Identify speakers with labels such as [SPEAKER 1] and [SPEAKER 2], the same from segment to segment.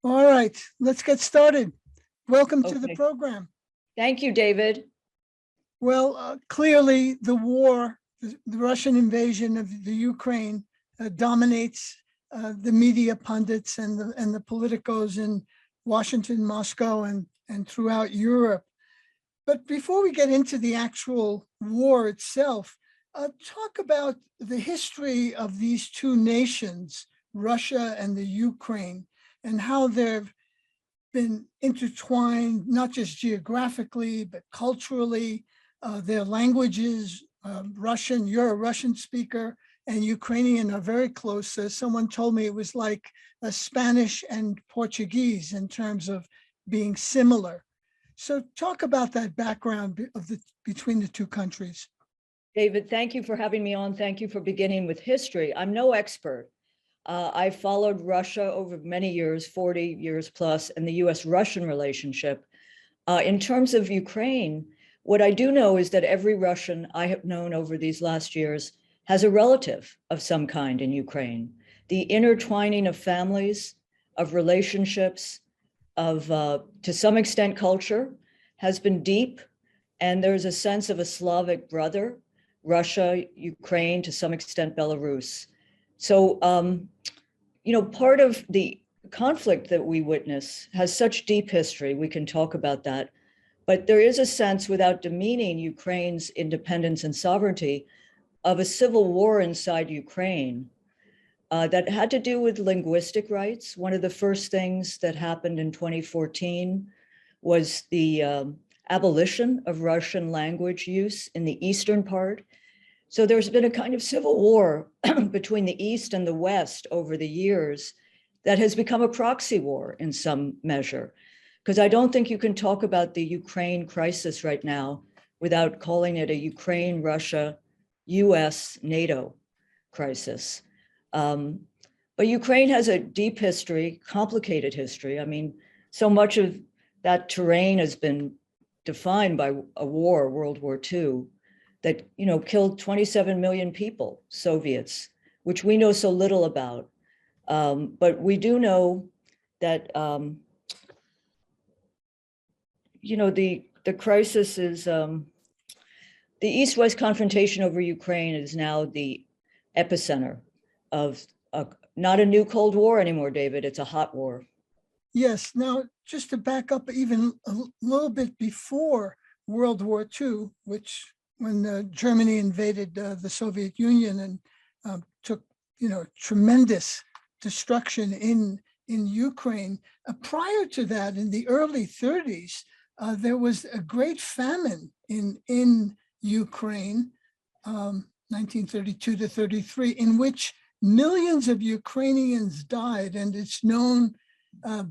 [SPEAKER 1] All right, let's get started. Welcome to the
[SPEAKER 2] Okay.
[SPEAKER 1] program.
[SPEAKER 2] Thank you, David.
[SPEAKER 1] Well, clearly the war, the Russian invasion of the Ukraine dominates the media pundits and the politicos in Washington, Moscow, and throughout Europe. But before we get into the actual war itself, talk about the history of these two nations, Russia and the Ukraine, and how they've been intertwined, not just geographically, but culturally. Their languages, Russian, you're a Russian speaker, and Ukrainian are very close. Someone told me it was like Spanish and Portuguese in terms of being similar. So talk about that background between the two countries.
[SPEAKER 2] David, thank you for having me on. Thank you for beginning with history. I'm no expert. I followed Russia over many years, 40 years plus, and the US-Russian relationship. In terms of Ukraine, what I do know is that every Russian I have known over these last years has a relative of some kind in Ukraine. The intertwining of families, of relationships, of, to some extent, culture has been deep. And there's a sense of a Slavic brother, Russia, Ukraine, to some extent, Belarus. So, part of the conflict that we witness has such deep history. We can talk about that. But there is a sense, without demeaning Ukraine's independence and sovereignty, of a civil war inside Ukraine that had to do with linguistic rights. One of the first things that happened in 2014 was the abolition of Russian language use in the eastern part. So there's been a kind of civil war between the East and the West over the years that has become a proxy war in some measure. Because I don't think you can talk about the Ukraine crisis right now without calling it a Ukraine, Russia, U.S., NATO crisis. But Ukraine has a deep history, complicated history. I mean, so much of that terrain has been defined by a war, World War II, that killed 27 million people, Soviets, which we know so little about. But we do know that the crisis is the East-West confrontation over Ukraine is now the epicenter of not a new Cold War anymore, David. It's a hot war.
[SPEAKER 1] Yes. Now, just to back up even a little bit before World War II, which when Germany invaded the Soviet Union and took tremendous destruction in Ukraine. Prior to that, in the early 30s, there was a great famine in Ukraine, 1932 to 33, in which millions of Ukrainians died, and it's known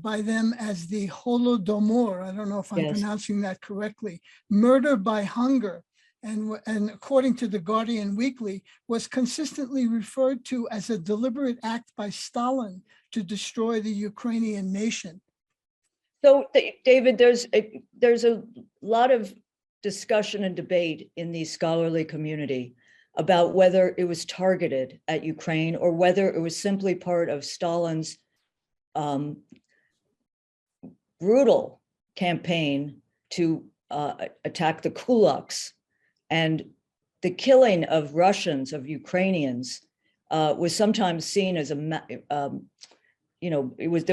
[SPEAKER 1] by them as the Holodomor. I don't know if I'm pronouncing that correctly. Murder by hunger, and according to the Guardian Weekly, was consistently referred to as a deliberate act by Stalin to destroy the Ukrainian nation.
[SPEAKER 2] So, David, there's a lot of discussion and debate in the scholarly community about whether it was targeted at Ukraine or whether it was simply part of Stalin's brutal campaign to attack the kulaks. And the killing of Russians, of Ukrainians, was sometimes seen as there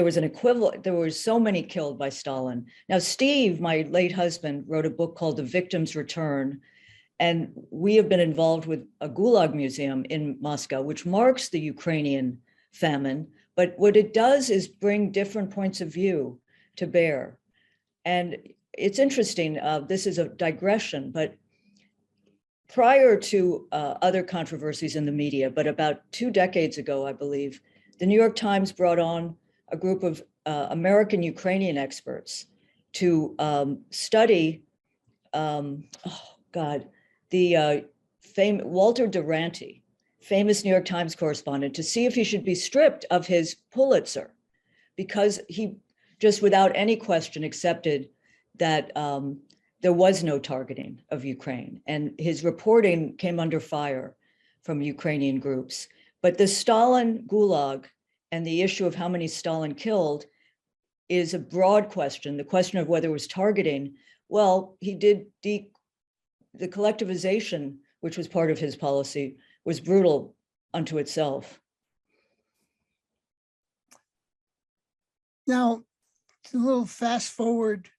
[SPEAKER 2] was an equivalent. There were so many killed by Stalin. Now, Steve, my late husband, wrote a book called The Victim's Return. And we have been involved with a Gulag museum in Moscow, which marks the Ukrainian famine. But what it does is bring different points of view to bear. And it's interesting, this is a digression, but prior to other controversies in the media, but about 2 decades ago, I believe, the New York Times brought on a group of American Ukrainian experts to study, the Walter Duranty, famous New York Times correspondent, to see if he should be stripped of his Pulitzer, because he just without any question accepted that there was no targeting of Ukraine. And his reporting came under fire from Ukrainian groups. But the Stalin Gulag and the issue of how many Stalin killed is a broad question, the question of whether it was targeting. Well, he did the collectivization, which was part of his policy, was brutal unto itself.
[SPEAKER 1] Now, a little fast forward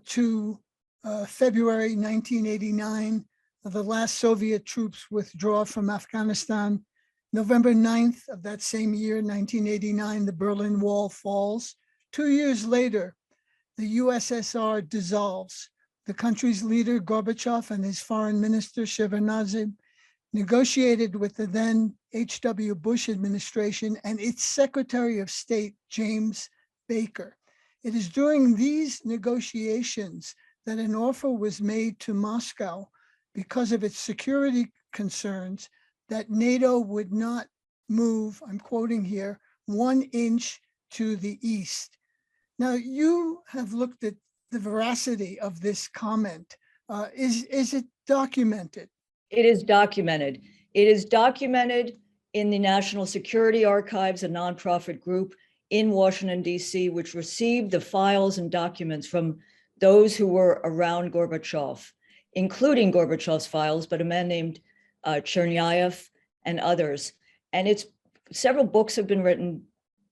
[SPEAKER 1] to February 1989, the last Soviet troops withdraw from Afghanistan. November 9th of that same year, 1989, the Berlin Wall falls. 2 years later, the USSR dissolves. The country's leader, Gorbachev, and his foreign minister, Shevardnadze, negotiated with the then H.W. Bush administration and its Secretary of State, James Baker. It is during these negotiations that an offer was made to Moscow because of its security concerns that NATO would not move, I'm quoting here, 1 inch to the east. Now, you have looked at the veracity of this comment. Is it documented?
[SPEAKER 2] It is documented. It is documented in the National Security Archives, a nonprofit group in Washington, D.C., which received the files and documents from those who were around Gorbachev, including Gorbachev's files, but a man named Chernyayev and others. And it's several books have been written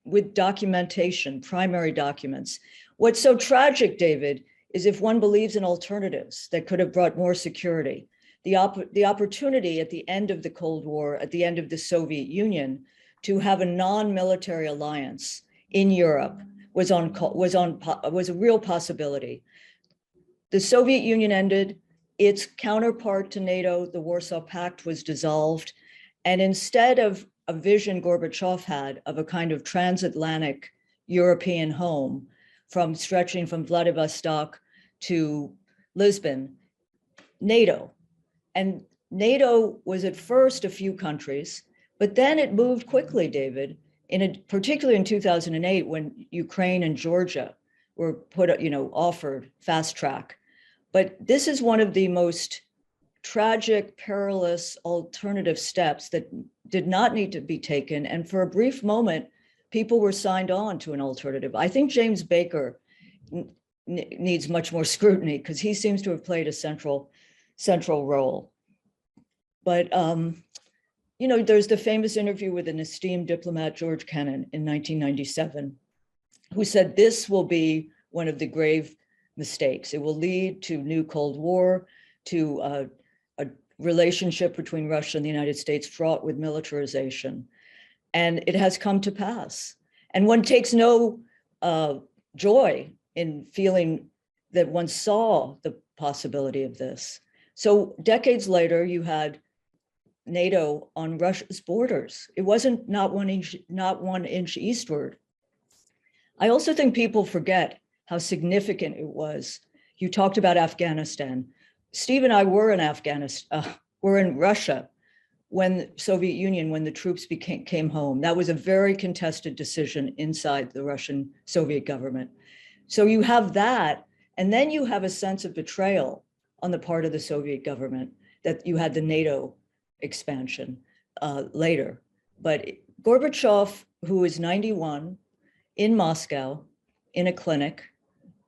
[SPEAKER 2] with documentation, primary documents. What's so tragic, David, is if one believes in alternatives that could have brought more security, the opportunity at the end of the Cold War, at the end of the Soviet Union, to have a non-military alliance in Europe was a real possibility. The Soviet Union ended. Its counterpart to NATO, the Warsaw Pact, was dissolved. And instead of a vision Gorbachev had of a kind of transatlantic European home stretching from Vladivostok to Lisbon, NATO. And NATO was at first a few countries, but then it moved quickly, David, particularly in 2008, when Ukraine and Georgia were offered fast track. But this is one of the most tragic, perilous alternative steps that did not need to be taken. And for a brief moment, people were signed on to an alternative. I think James Baker needs much more scrutiny because he seems to have played a central role. But, there's the famous interview with an esteemed diplomat, George Kennan, in 1997, who said this will be one of the grave mistakes. It will lead to new Cold War, to a relationship between Russia and the United States fraught with militarization. And it has come to pass. And one takes no joy in feeling that one saw the possibility of this. So decades later, you had NATO on Russia's borders. It wasn't not one inch eastward. I also think people forget how significant it was. You talked about Afghanistan. Steve and I were in we're in Russia when the Soviet Union, when the troops came home. That was a very contested decision inside the Russian Soviet government. So you have that, and then you have a sense of betrayal on the part of the Soviet government that you had the NATO expansion later. But Gorbachev, who is 91, in Moscow, in a clinic,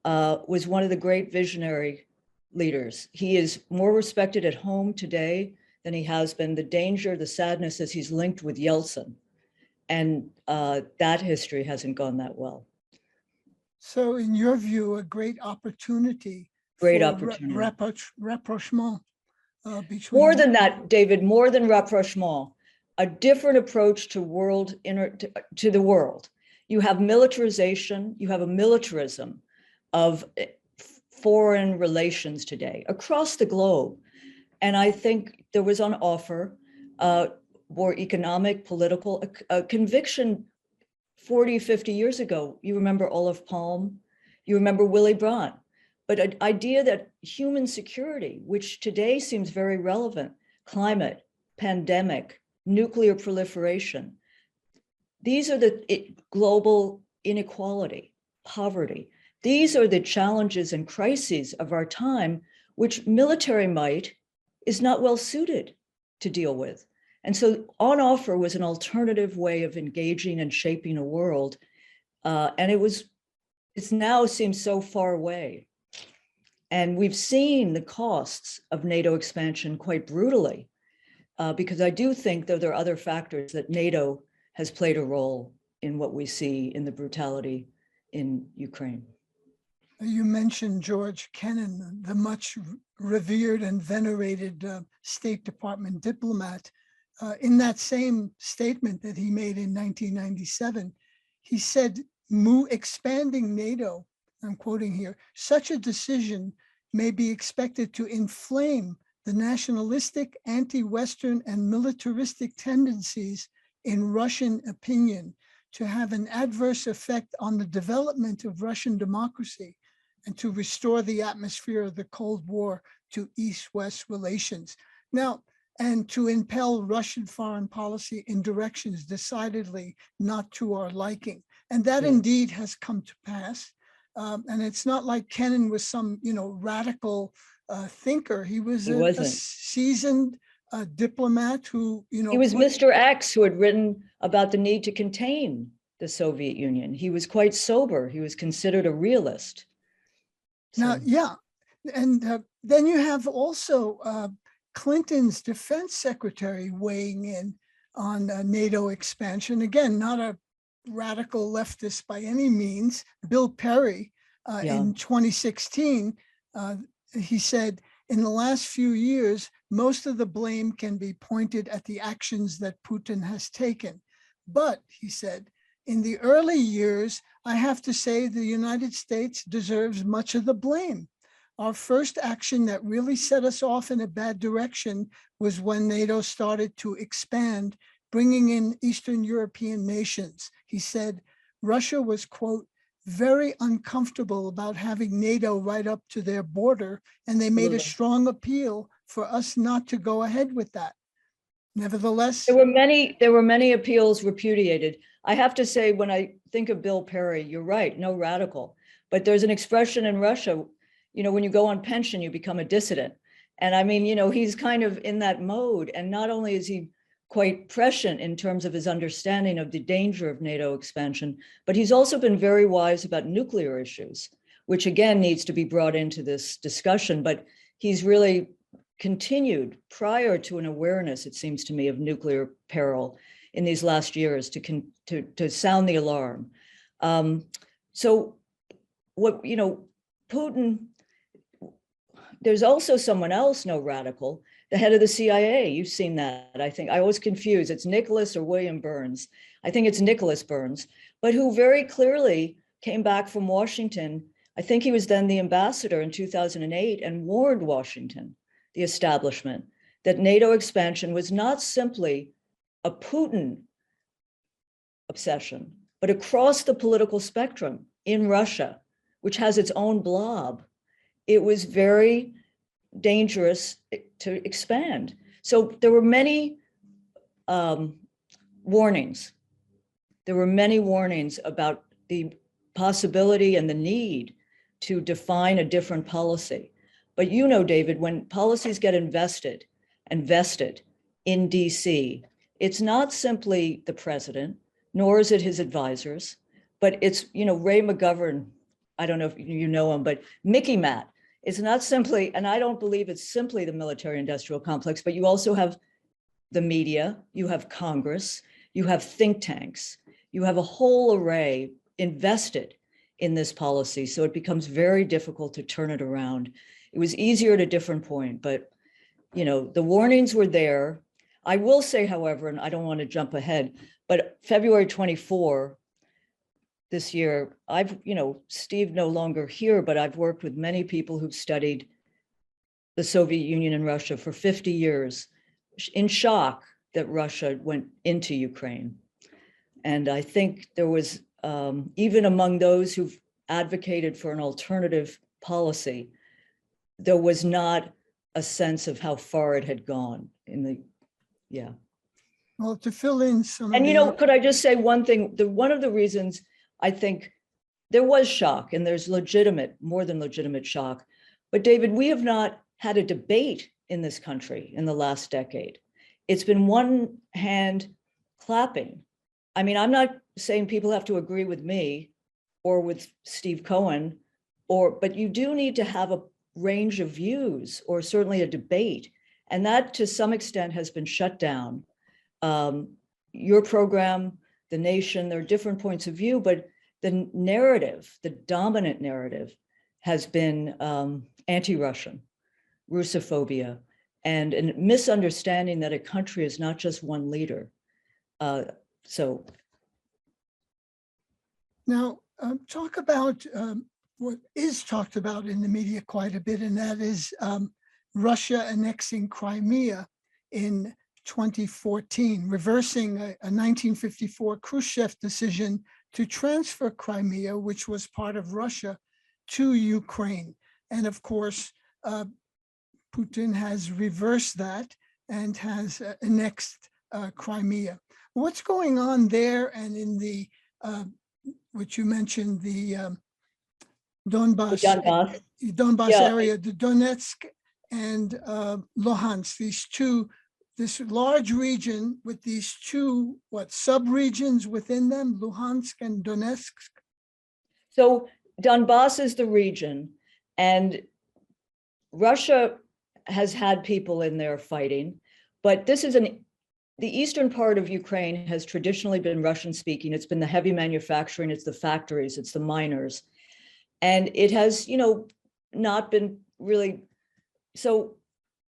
[SPEAKER 2] was one of the great visionary leaders. He is more respected at home today than he has been. The danger, the sadness is he's linked with Yeltsin. And that history hasn't gone that well.
[SPEAKER 1] So in your view, a great opportunity
[SPEAKER 2] Great
[SPEAKER 1] for
[SPEAKER 2] opportunity.
[SPEAKER 1] rapprochement between...
[SPEAKER 2] More than that, David, more than rapprochement, a different approach to the world. You have militarization, you have a militarism of foreign relations today across the globe. And I think there was on offer more economic, political conviction 40, 50 years ago. You remember Olof Palme, you remember Willy Brandt, but an idea that human security, which today seems very relevant, climate, pandemic, nuclear proliferation, these are the global inequality, poverty. These are the challenges and crises of our time, which military might is not well suited to deal with. And so on offer was an alternative way of engaging and shaping a world. And it was it now seems so far away. And we've seen the costs of NATO expansion quite brutally, because I do think that there are other factors that NATO has played a role in what we see in the brutality in Ukraine.
[SPEAKER 1] You mentioned George Kennan, the much revered and venerated State Department diplomat. In that same statement that he made in 1997, he said, expanding NATO, I'm quoting here, such a decision may be expected to inflame the nationalistic, anti-Western, and militaristic tendencies in Russian opinion, to have an adverse effect on the development of Russian democracy, and to restore the atmosphere of the Cold War to East-West relations. Now, and to impel Russian foreign policy in directions decidedly not to our liking. And that indeed has come to pass. And it's not like Kennan was some, radical thinker. He was a seasoned diplomat who,
[SPEAKER 2] He was Mr. X, who had written about the need to contain the Soviet Union. He was quite sober. He was considered a realist.
[SPEAKER 1] Now, yeah. And then you have also Clinton's defense secretary weighing in on NATO expansion. Again, not a radical leftist by any means. Bill Perry, in 2016, he said, in the last few years, most of the blame can be pointed at the actions that Putin has taken. But, he said, in the early years, I have to say the United States deserves much of the blame. Our first action that really set us off in a bad direction was when NATO started to expand, bringing in Eastern European nations. He said, Russia was, quote, very uncomfortable about having NATO right up to their border, and they made a strong appeal for us not to go ahead with that. Nevertheless,
[SPEAKER 2] there were many appeals repudiated. I have to say, when I think of Bill Perry, you're right, no radical, but there's an expression in Russia, when you go on pension, you become a dissident. And I mean, he's kind of in that mode. And not only is he quite prescient in terms of his understanding of the danger of NATO expansion, but he's also been very wise about nuclear issues, which again needs to be brought into this discussion. But he's really continued prior to an awareness, it seems to me, of nuclear peril in these last years to sound the alarm. So what, Putin, there's also someone else, no radical, the head of the CIA. You've seen that. I think I was confused. It's Nicholas or William Burns. I think it's Nicholas Burns, but who very clearly came back from Washington. I think he was then the ambassador in 2008 and warned Washington, the establishment, that NATO expansion was not simply a Putin obsession, but across the political spectrum in Russia, which has its own blob. It was very dangerous to expand. So there were many warnings. There were many warnings about the possibility and the need to define a different policy. But David, when policies get invested in DC, it's not simply the president, nor is it his advisors, but it's, Ray McGovern, I don't know if you know him, but Mickey Matt. It's not simply, and I don't believe it's simply the military-industrial complex, but you also have the media, you have Congress, you have think tanks, you have a whole array invested in this policy. So it becomes very difficult to turn it around. It was easier at a different point, but the warnings were there. I will say, however, and I don't want to jump ahead, but February 24, this year, Steve no longer here, but I've worked with many people who've studied the Soviet Union and Russia for 50 years, in shock that Russia went into Ukraine. And I think there was, even among those who've advocated for an alternative policy, there was not a sense of how far it had gone
[SPEAKER 1] Well, to fill in some
[SPEAKER 2] and could I just say one thing? One of the reasons I think there was shock, and there's more than legitimate shock. But David, we have not had a debate in this country in the last decade. It's been one hand clapping. I mean, I'm not saying people have to agree with me or with Steve Cohen, but you do need to have a range of views, or certainly a debate. And that to some extent has been shut down. Your program, The Nation, there are different points of view, but the narrative, the dominant narrative, has been anti-Russian, Russophobia, and a misunderstanding that a country is not just one leader. So
[SPEAKER 1] now talk about what is talked about in the media quite a bit, and that is Russia annexing Crimea in 2014, reversing a 1954 Khrushchev decision to transfer Crimea, which was part of Russia, to Ukraine. And of course, Putin has reversed that and has annexed Crimea. What's going on there, and in the, which you mentioned, the Donbass
[SPEAKER 2] Yeah.
[SPEAKER 1] area, the Donetsk and Luhansk, this large region with these two, sub-regions within them, Luhansk and Donetsk?
[SPEAKER 2] So Donbass is the region, and Russia has had people in there fighting, but this is the eastern part of Ukraine has traditionally been Russian speaking. It's been the heavy manufacturing, it's the factories, it's the miners. And it has, not been really. So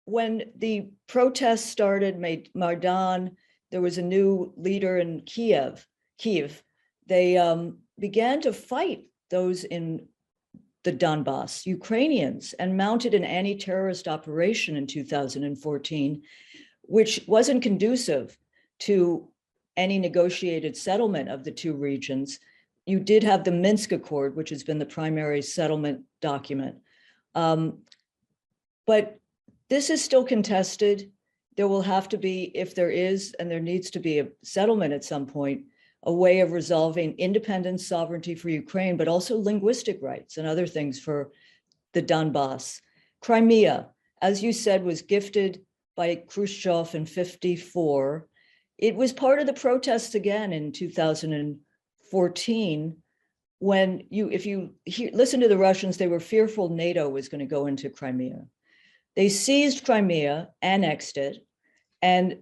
[SPEAKER 2] when the protests started, Maidan, there was a new leader in Kiev. They began to fight those in the Donbass, Ukrainians, and mounted an anti-terrorist operation in 2014, which wasn't conducive to any negotiated settlement of the two regions. You did have the Minsk Accord, which has been the primary settlement document. But this is still contested. There will have to be, if there is, and there needs to be a settlement at some point, a way of resolving independence, sovereignty for Ukraine, but also linguistic rights and other things for the Donbass. Crimea, as you said, was gifted by Khrushchev in 1954. It was part of the protests again in 2014, when if you listen to the Russians, they were fearful NATO was going to go into Crimea. They seized Crimea, annexed it, and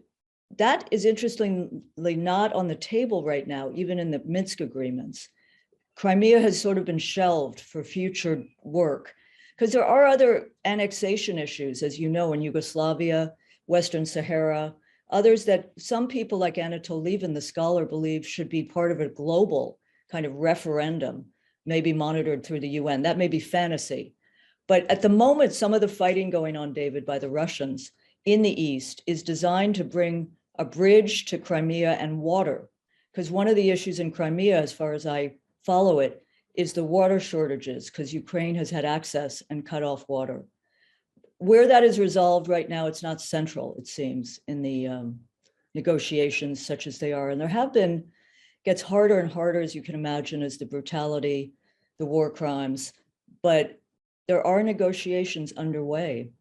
[SPEAKER 2] that is interestingly not on the table right now, even in the Minsk agreements. Crimea has sort of been shelved for future work, because there are other annexation issues, as you know, in Yugoslavia, Western Sahara, others that some people like Anatol Levin, the scholar, believe should be part of a global kind of referendum, maybe monitored through the UN. That may be fantasy. But at the moment, some of the fighting going on, David, by the Russians in the East is designed to bring a bridge to Crimea and water. Because one of the issues in Crimea, as far as I follow it, is the water shortages, because Ukraine has had access and cut off water. Where that is resolved right now, it's not central, it seems, in the negotiations such as they are. And there have been, gets harder and harder, as you can imagine, as the brutality, the war crimes, but there are negotiations underway.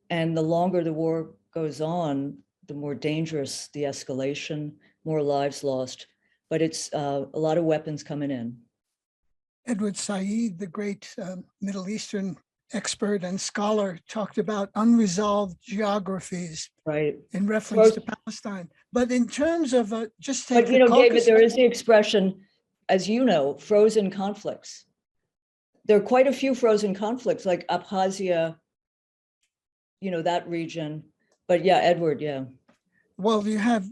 [SPEAKER 2] And the longer the war goes on, the more dangerous the escalation, more lives lost. But it's a lot of weapons coming in.
[SPEAKER 1] Edward Said, the great Middle Eastern expert and scholar, talked about unresolved geographies,
[SPEAKER 2] right,
[SPEAKER 1] in reference to Palestine. But in terms of just take
[SPEAKER 2] but David, there is the expression, as you know, frozen conflicts. There are quite a few frozen conflicts, like Abkhazia, that region. But yeah, Edward, yeah.
[SPEAKER 1] Well, you have,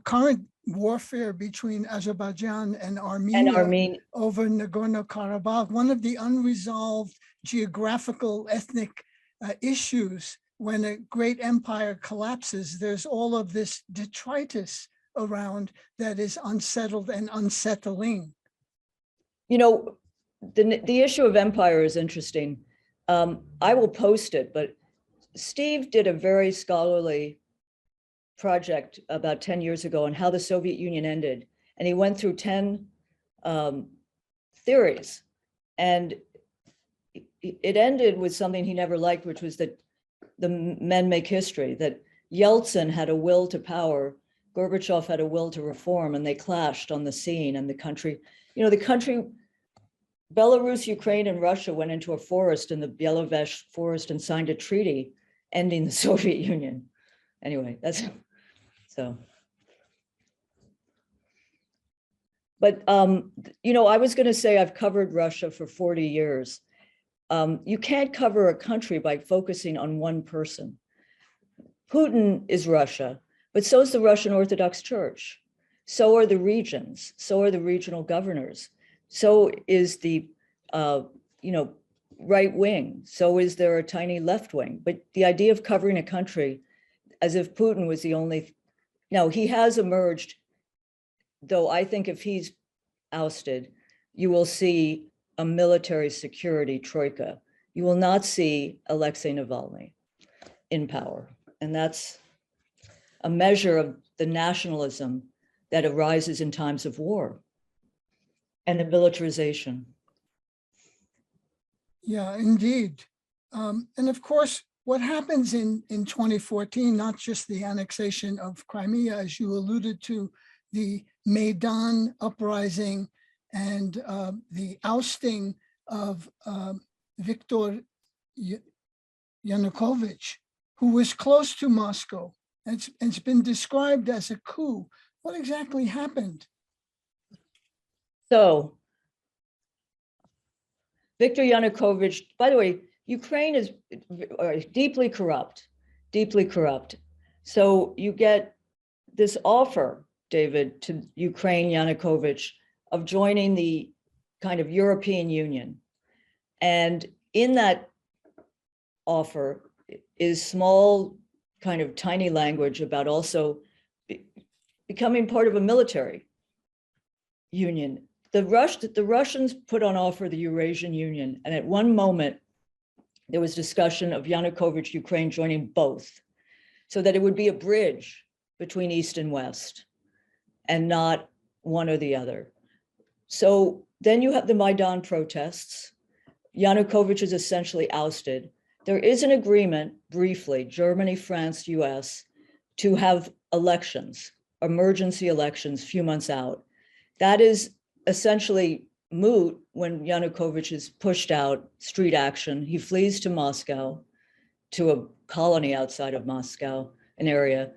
[SPEAKER 1] current warfare between Azerbaijan and Armenia over Nagorno-Karabakh, one of the unresolved geographical ethnic issues. When a great empire collapses, there's all of this detritus around that is unsettled and unsettling.
[SPEAKER 2] The issue of empire is interesting. I will post it, but Steve did a very scholarly project about 10 years ago on how the Soviet Union ended. And he went through 10 theories. And it ended with something he never liked, which was that the men make history, that Yeltsin had a will to power, Gorbachev had a will to reform, and they clashed on the scene. And the country Belarus, Ukraine, and Russia went into a forest in the Bielovesh forest and signed a treaty ending the Soviet Union. Anyway, that's so. But, I was going to say I've covered Russia for 40 years. You can't cover a country by focusing on one person. Putin is Russia, but so is the Russian Orthodox Church. So are the regions. So are the regional governors. So is the, right wing. So is there a tiny left wing. But the idea of covering a country as if Putin was the only, no, he has emerged, though I think if he's ousted, you will see a military security troika. You will not see Alexei Navalny in power. And that's a measure of the nationalism that arises in times of war and the militarization.
[SPEAKER 1] Yeah, indeed. And of course, what happens in 2014, not just the annexation of Crimea, as you alluded to, the Maidan uprising and the ousting of Viktor Yanukovych, who was close to Moscow. It's been described as a coup. What exactly happened?
[SPEAKER 2] So, Viktor Yanukovych, by the way, Ukraine is deeply corrupt, deeply corrupt. So you get this offer, David, to Ukraine, Yanukovych, of joining the kind of European Union. And in that offer is small, kind of tiny language about also becoming part of a military union. The Russians put on offer the Eurasian Union, and at one moment, there was discussion of Yanukovych, Ukraine joining both, so that it would be a bridge between East and West, and not one or the other. So then you have the Maidan protests. Yanukovych is essentially ousted. There is an agreement, briefly, Germany, France, US, to have elections, emergency elections, few months out. That is essentially moot when Yanukovych is pushed out, street action. He flees to Moscow, to a colony outside of Moscow, an area.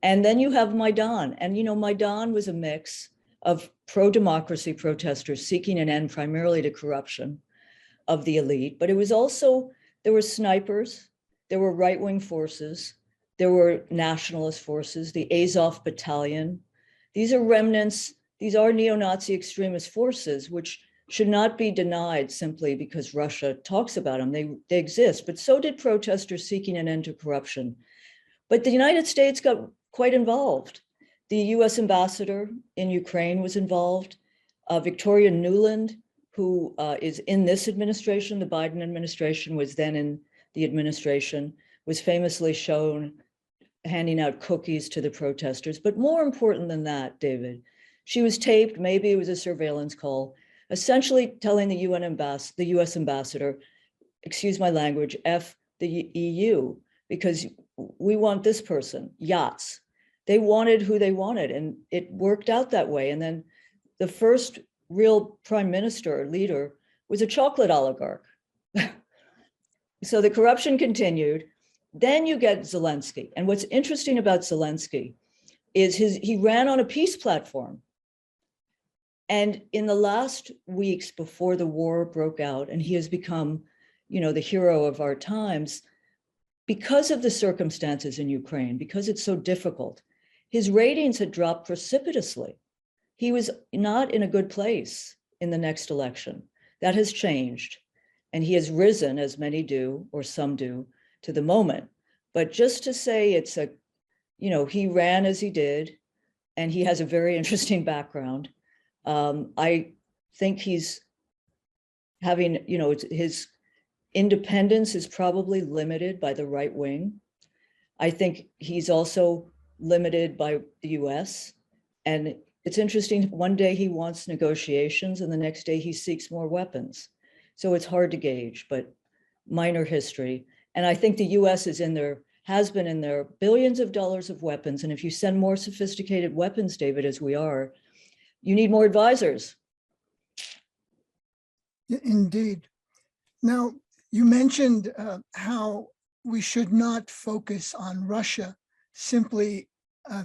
[SPEAKER 2] And then you have Maidan. And, Maidan was a mix of pro-democracy protesters seeking an end primarily to corruption of the elite. But it was also, there were snipers, there were right-wing forces, there were nationalist forces, the Azov Battalion. These are remnants, these are neo-Nazi extremist forces, which should not be denied simply because Russia talks about them. They exist, but so did protesters seeking an end to corruption. But the United States got quite involved. The US ambassador in Ukraine was involved. Victoria Nuland, who is in this administration, the Biden administration, was then in the administration, was famously shown handing out cookies to the protesters. But more important than that, David, she was taped, maybe it was a surveillance call, essentially telling the US ambassador, excuse my language, F the EU, because we want this person, yachts. They wanted who they wanted, and it worked out that way. And then the first real prime minister or leader was a chocolate oligarch. So the corruption continued. Then you get Zelensky. And what's interesting about Zelensky is he ran on a peace platform. And in the last weeks before the war broke out, and he has become, the hero of our times, because of the circumstances in Ukraine, because it's so difficult, his ratings had dropped precipitously. He was not in a good place in the next election. That has changed. And he has risen, as many do, or some do, to the moment. But just to say it's he ran as he did, and he has a very interesting background. I think he's having, his independence is probably limited by the right wing. I think he's also limited by the US. And it's interesting, one day he wants negotiations and the next day he seeks more weapons. So it's hard to gauge, but minor history. And I think the US has been in there billions of dollars of weapons. And if you send more sophisticated weapons, David, as we are, you need more advisors.
[SPEAKER 1] Indeed. Now, you mentioned how we should not focus on Russia simply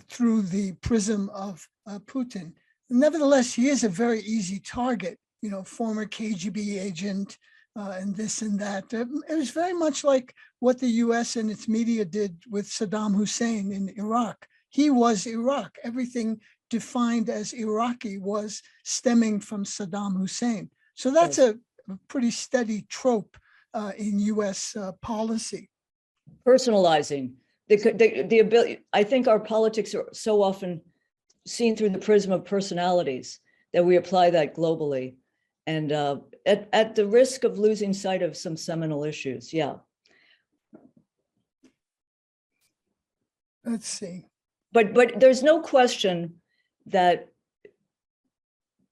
[SPEAKER 1] through the prism of Putin. Nevertheless, he is a very easy target, former KGB agent and this and that. It was very much like what the US and its media did with Saddam Hussein in Iraq. He was Iraq. Everything defined as Iraqi was stemming from Saddam Hussein. So that's a pretty steady trope in US policy.
[SPEAKER 2] Personalizing the ability. I think our politics are so often seen through the prism of personalities that we apply that globally, and at the risk of losing sight of some seminal issues. Yeah.
[SPEAKER 1] Let's see.
[SPEAKER 2] But there's no question that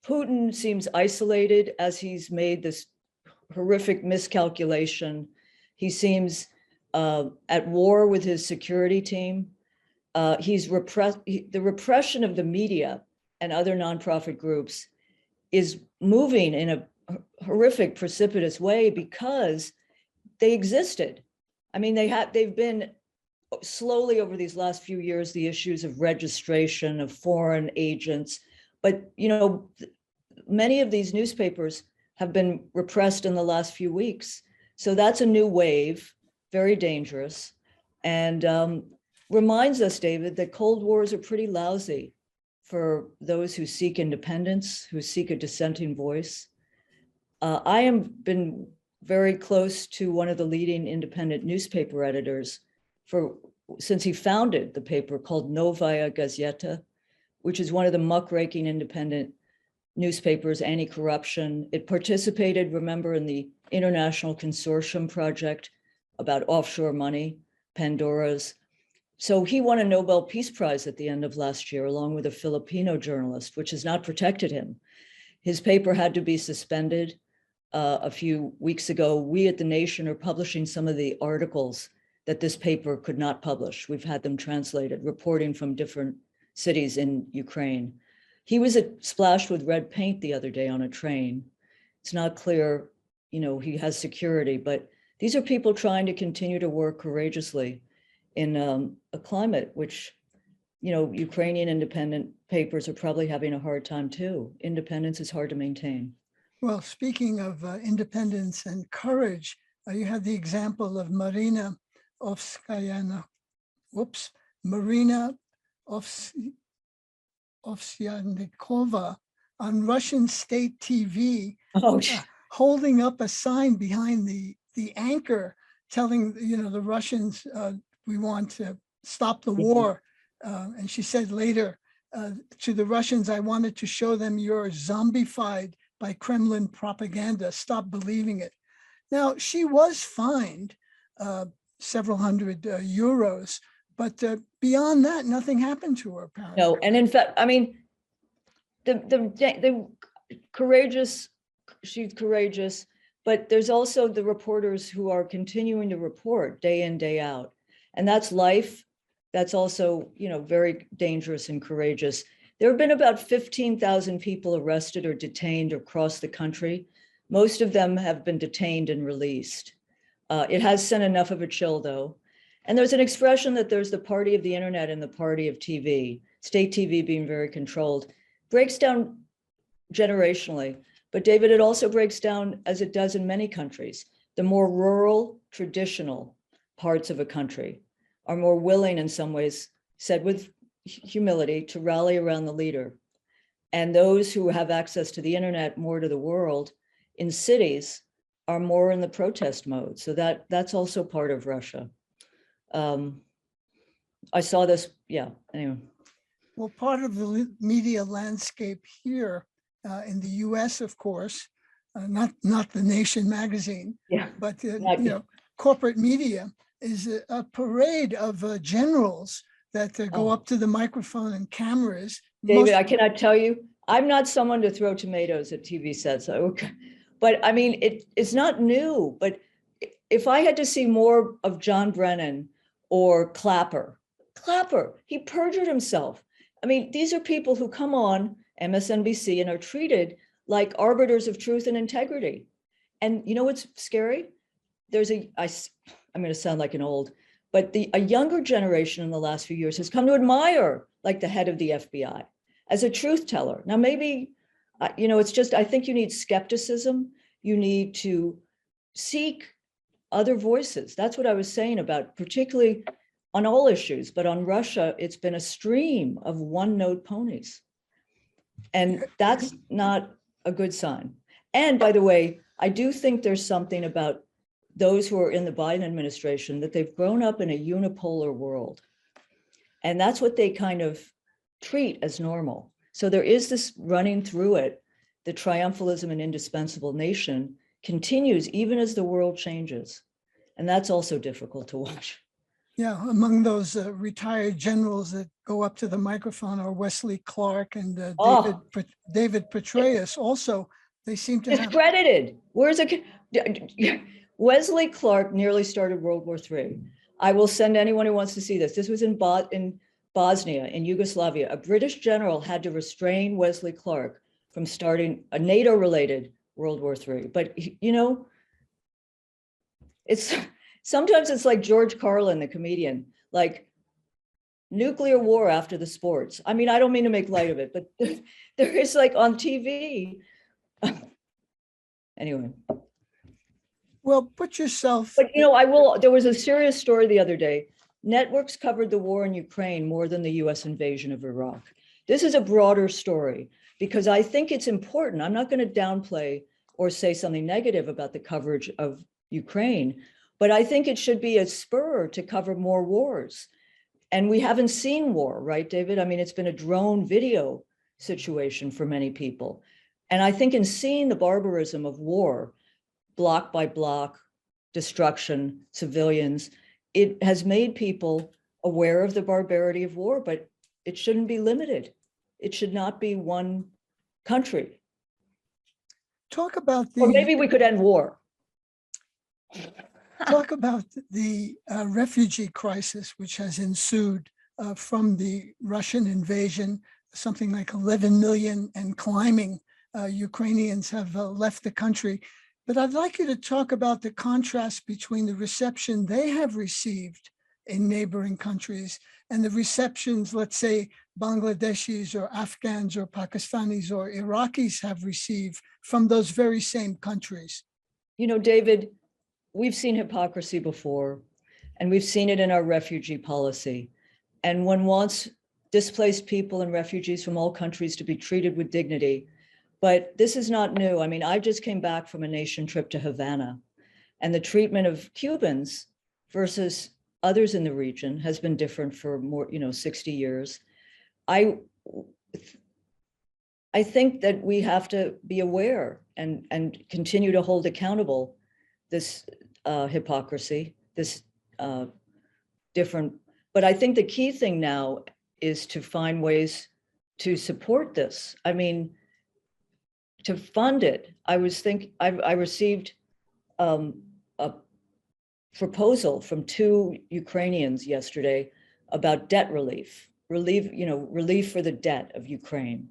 [SPEAKER 2] Putin seems isolated as he's made this horrific miscalculation. He seems at war with his security team. He's repressed. The repression of the media and other nonprofit groups is moving in a horrific, precipitous way because they existed. I mean, they've been slowly over these last few years, the issues of registration of foreign agents. But, many of these newspapers have been repressed in the last few weeks. So that's a new wave, very dangerous, and reminds us, David, that Cold Wars are pretty lousy for those who seek independence, who seek a dissenting voice. I have been very close to one of the leading independent newspaper editors since he founded the paper called Novaya Gazeta, which is one of the muckraking independent newspapers, anti-corruption. It participated, remember, in the International Consortium project about offshore money, Pandora's. So he won a Nobel Peace Prize at the end of last year, along with a Filipino journalist, which has not protected him. His paper had to be suspended a few weeks ago. We at The Nation are publishing some of the articles that this paper could not publish. We've had them translated, reporting from different cities in Ukraine. He was splashed with red paint the other day on a train. It's not clear, he has security, but these are people trying to continue to work courageously in a climate which, Ukrainian independent papers are probably having a hard time too. Independence is hard to maintain.
[SPEAKER 1] Well, speaking of independence and courage, you have the example of Marina Ovsyannikova on Russian state TV, holding up a sign behind the anchor telling the Russians, we want to stop the war. And she said later to the Russians, I wanted to show them you're zombified by Kremlin propaganda. Stop believing it. Now, she was fined several hundred euros, but beyond that, nothing happened to her, apparently.
[SPEAKER 2] No, and in fact, I mean, the courageous, she's courageous, but there's also the reporters who are continuing to report day in, day out. And that's life. That's also, very dangerous and courageous. There have been about 15,000 people arrested or detained across the country. Most of them have been detained and released. It has sent enough of a chill, though. And there's an expression that there's the party of the internet and the party of TV, state TV being very controlled, breaks down generationally. But David, it also breaks down, as it does in many countries. The more rural, traditional parts of a country are more willing, in some ways, said with humility, to rally around the leader. And those who have access to the internet, more to the world, in cities, are more in the protest mode. So that's also part of Russia. I saw this, anyway.
[SPEAKER 1] Well, part of the media landscape here in the US, of course, not The Nation magazine, but corporate media is a parade of generals that go up to the microphone and cameras.
[SPEAKER 2] David, I cannot tell you, I'm not someone to throw tomatoes at TV sets. But I mean, it's not new, but if I had to see more of John Brennan or Clapper, he perjured himself. I mean, these are people who come on MSNBC and are treated like arbiters of truth and integrity. And you know what's scary? I'm going to sound like an old, but a younger generation in the last few years has come to admire like the head of the FBI as a truth teller. Now, maybe, it's just, I think you need skepticism. You need to seek other voices. That's what I was saying about, particularly on all issues, but on Russia, it's been a stream of one-note ponies. And that's not a good sign. And by the way, I do think there's something about those who are in the Biden administration that they've grown up in a unipolar world. And that's what they kind of treat as normal. So there is this running through it. The triumphalism and indispensable nation continues even as the world changes. And that's also difficult to watch.
[SPEAKER 1] Yeah, among those retired generals that go up to the microphone are Wesley Clark and David Petraeus. Also, they seem to have
[SPEAKER 2] discredited. Where's Wesley Clark nearly started World War III. I will send anyone who wants to see this. This was in Bosnia, in Yugoslavia. A British general had to restrain Wesley Clark from starting a NATO-related World War III. But sometimes it's like George Carlin, the comedian, like nuclear war after the sports. I mean, I don't mean to make light of it, but there is like on TV. Anyway.
[SPEAKER 1] Well, put yourself.
[SPEAKER 2] But there was a serious story the other day. Networks covered the war in Ukraine more than the US invasion of Iraq. This is a broader story because I think it's important. I'm not going to downplay or say something negative about the coverage of Ukraine, but I think it should be a spur to cover more wars. And we haven't seen war, right, David? I mean, it's been a drone video situation for many people. And I think in seeing the barbarism of war, block by block, destruction, civilians, it has made people aware of the barbarity of war, but it shouldn't be limited. It should not be one country.
[SPEAKER 1] Talk about
[SPEAKER 2] or maybe we could end war.
[SPEAKER 1] Talk about the refugee crisis, which has ensued from the Russian invasion. Something like 11 million and climbing Ukrainians have left the country. But I'd like you to talk about the contrast between the reception they have received in neighboring countries and the receptions, let's say, Bangladeshis or Afghans or Pakistanis or Iraqis have received from those very same countries.
[SPEAKER 2] David, we've seen hypocrisy before, and we've seen it in our refugee policy. And one wants displaced people and refugees from all countries to be treated with dignity. But this is not new. I mean, I just came back from a nation trip to Havana, and the treatment of Cubans versus others in the region has been different for more, 60 years. I think that we have to be aware and continue to hold accountable this hypocrisy, this different. But I think the key thing now is to find ways to support this. I mean, to fund it. I received a proposal from 2 Ukrainians yesterday about debt relief for the debt of Ukraine.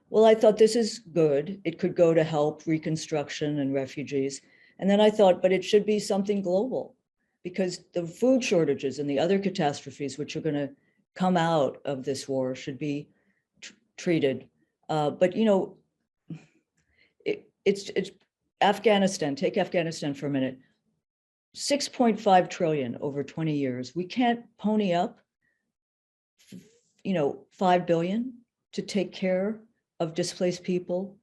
[SPEAKER 2] Well, I thought this is good. It could go to help reconstruction and refugees. And then I thought, but it should be something global, because the food shortages and the other catastrophes which are going to come out of this war should be treated. But it's Afghanistan. Take Afghanistan for a minute. 6.5 trillion over 20 years. We can't pony up, 5 billion to take care of displaced people,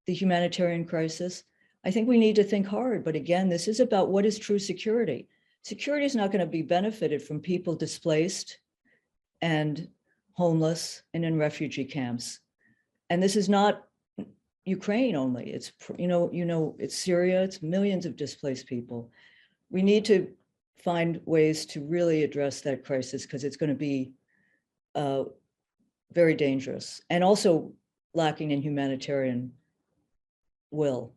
[SPEAKER 2] the humanitarian crisis. I think we need to think hard. But again, this is about what is true security. Security is not going to be benefited from people displaced and homeless and in refugee camps. And this is not Ukraine only. It's, it's Syria, it's millions of displaced people. We need to find ways to really address that crisis, because it's going to be very dangerous and also lacking in humanitarian will.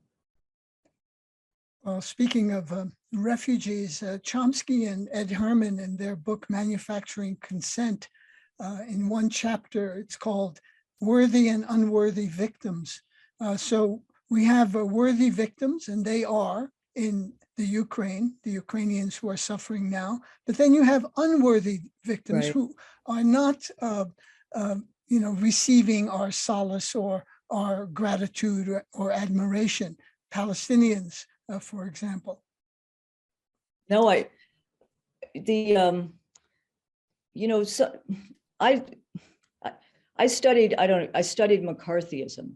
[SPEAKER 1] Well, speaking of refugees, Chomsky and Ed Herman, in their book, Manufacturing Consent, in one chapter, it's called Worthy and Unworthy Victims. So We have worthy victims, and they are in the Ukrainians who are suffering now. But then you have unworthy victims
[SPEAKER 2] Right.
[SPEAKER 1] who are not, receiving our solace or our gratitude or admiration. Palestinians, for example.
[SPEAKER 2] No, so I I studied McCarthyism,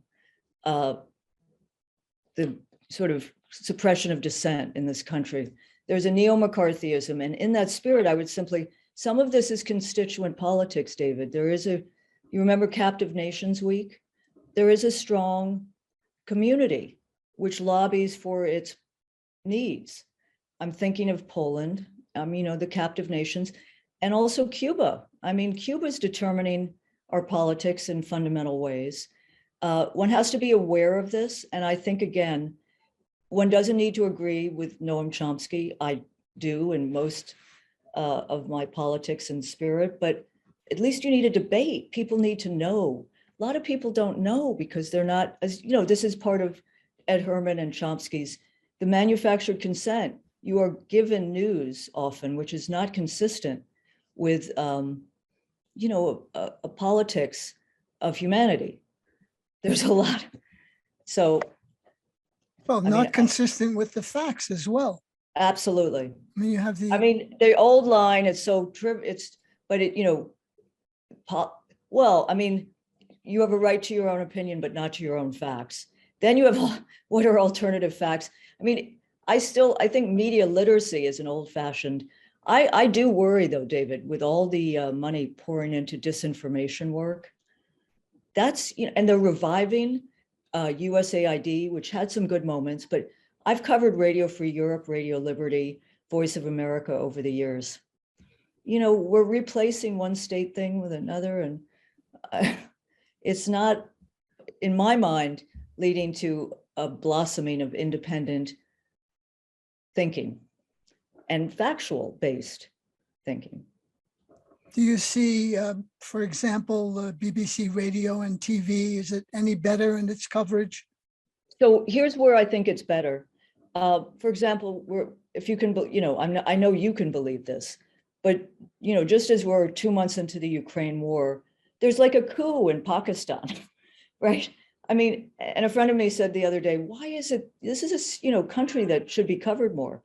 [SPEAKER 2] the sort of suppression of dissent in this country. There's a neo-McCarthyism, and in that spirit, I would simply, some of this is constituent politics, David. There is you remember Captive Nations Week? There is a strong community which lobbies for its needs. I'm thinking of Poland, the captive nations, and also Cuba. Cuba's determining our politics in fundamental ways. One has to be aware of this. And I think, again, one doesn't need to agree with Noam Chomsky. I do in most of my politics and spirit, but at least you need a debate. People need to know. A lot of people don't know because they're not, this is part of Ed Herman and Chomsky's, the manufactured consent. You are given news often, which is not consistent with, a politics of humanity. There's a lot. So.
[SPEAKER 1] Well, not consistent with the facts as well.
[SPEAKER 2] Absolutely.
[SPEAKER 1] You have
[SPEAKER 2] the old line is so you have a right to your own opinion, but not to your own facts. Then you have what are alternative facts? I think media literacy is an old-fashioned. I do worry though, David, with all the money pouring into disinformation work. That's, and they're reviving USAID, which had some good moments, but I've covered Radio Free Europe, Radio Liberty, Voice of America over the years. We're replacing one state thing with another, and it's not, in my mind, leading to a blossoming of independent thinking and factual-based thinking.
[SPEAKER 1] Do you see, for example, BBC Radio and TV, is it any better in its coverage?
[SPEAKER 2] So here's where I think it's better. For example, if you can, I know you can believe this, but just as we're 2 months into the Ukraine war, there's like a coup in Pakistan, right? And a friend of me said the other day, why is it, this is a country that should be covered more.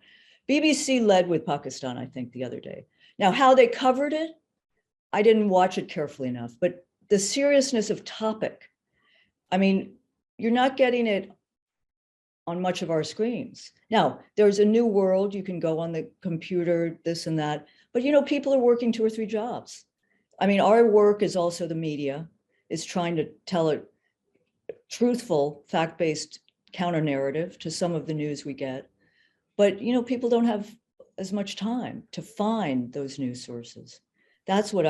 [SPEAKER 2] BBC led with Pakistan, I think, the other day. Now, how they covered it, I didn't watch it carefully enough, but the seriousness of topic, you're not getting it on much of our screens. Now, there's a new world, you can go on the computer, this and that, but people are working 2 or 3 jobs. Our work is also the media, is trying to tell a truthful, fact-based counter narrative to some of the news we get. But, people don't have as much time to find those news sources. That's what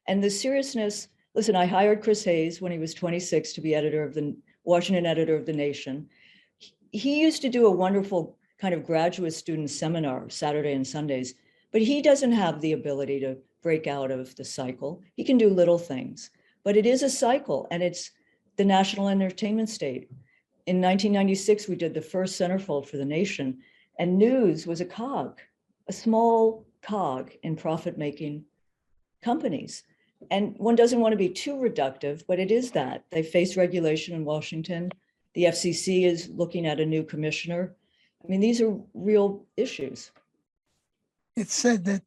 [SPEAKER 2] and the seriousness, listen, I hired Chris Hayes when he was 26 to be Washington editor of The Nation. He used to do a wonderful kind of graduate student seminar Saturday and Sundays, but he doesn't have the ability to break out of the cycle. He can do little things, but it is a cycle, and it's the national entertainment state. In 1996, we did the first centerfold for The Nation, and news was a cog, a small cog in profit-making companies. And one doesn't want to be too reductive, but it is that. They face regulation in Washington. The FCC is looking at a new commissioner. These are real issues.
[SPEAKER 1] It's said that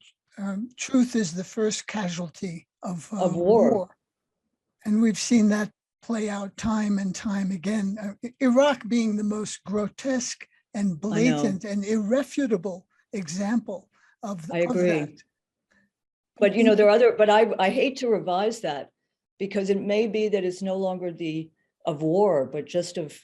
[SPEAKER 1] truth is the first casualty of
[SPEAKER 2] war.
[SPEAKER 1] And we've seen that play out time and time again. Iraq being the most grotesque and blatant and irrefutable example of that. I agree.
[SPEAKER 2] But there are other, but I hate to revise that, because it may be that it's no longer of war, but just of,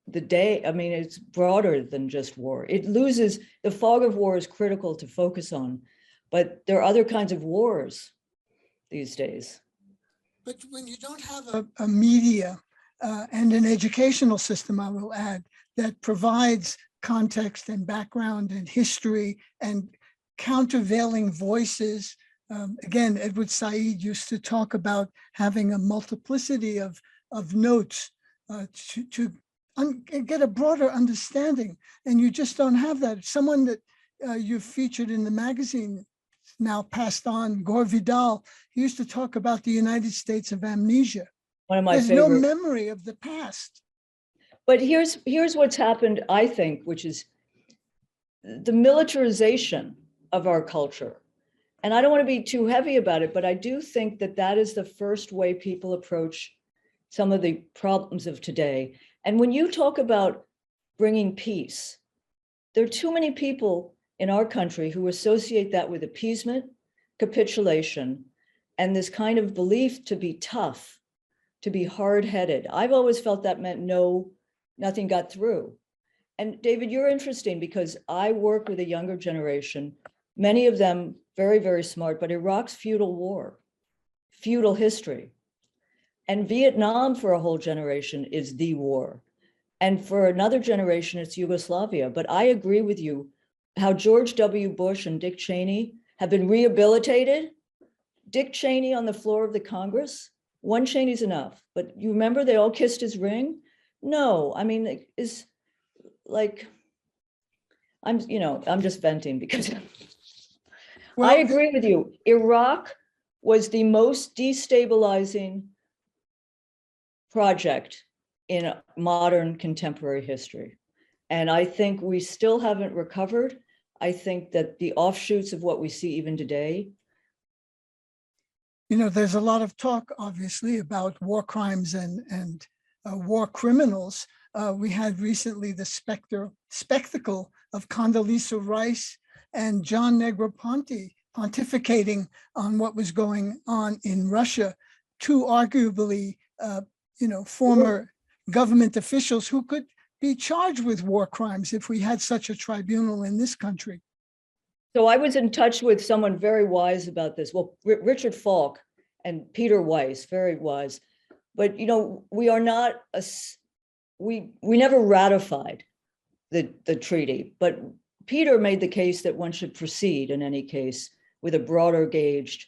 [SPEAKER 2] the day. It's broader than just war. It loses, the fog of war is critical to focus on, but there are other kinds of wars these days.
[SPEAKER 1] But when you don't have a media and an educational system, I will add, that provides context and background and history and countervailing voices. Again, Edward Said used to talk about having a multiplicity of notes get a broader understanding. And you just don't have that. Someone that you've featured in the magazine, now passed on, Gore Vidal, he used to talk about the United States of amnesia.
[SPEAKER 2] One of my
[SPEAKER 1] There's
[SPEAKER 2] favorite.
[SPEAKER 1] no memory of the past.
[SPEAKER 2] But here's what's happened, I think, which is the militarization of our culture. And I don't want to be too heavy about it, but I do think that that is the first way people approach some of the problems of today. And when you talk about bringing peace, there are too many people in our country who associate that with appeasement, capitulation, and this kind of belief to be tough, to be hard-headed. I've always felt that meant nothing got through. And David, you're interesting because I work with a younger generation, many of them very, very smart, but Iraq's feudal war, feudal history. And Vietnam for a whole generation is the war. And for another generation, it's Yugoslavia. But I agree with you, how George W. Bush and Dick Cheney have been rehabilitated. Dick Cheney on the floor of the Congress, one Cheney's enough. But you remember they all kissed his ring? No, I mean, it's like, I'm just venting because
[SPEAKER 1] Well,
[SPEAKER 2] I agree with you. Iraq was the most destabilizing project in modern contemporary history. And I think we still haven't recovered. I think that the offshoots of what we see even today.
[SPEAKER 1] There's a lot of talk, obviously, about war crimes and war criminals. We had recently the spectacle of Condoleezza Rice and John Negroponte pontificating on what was going on in Russia, two arguably, former government officials who could be charged with war crimes if we had such a tribunal in this country.
[SPEAKER 2] So I was in touch with someone very wise about this. Well, Richard Falk and Peter Weiss, very wise. But we are not we never ratified the treaty. But Peter made the case that one should proceed in any case with a broader gauged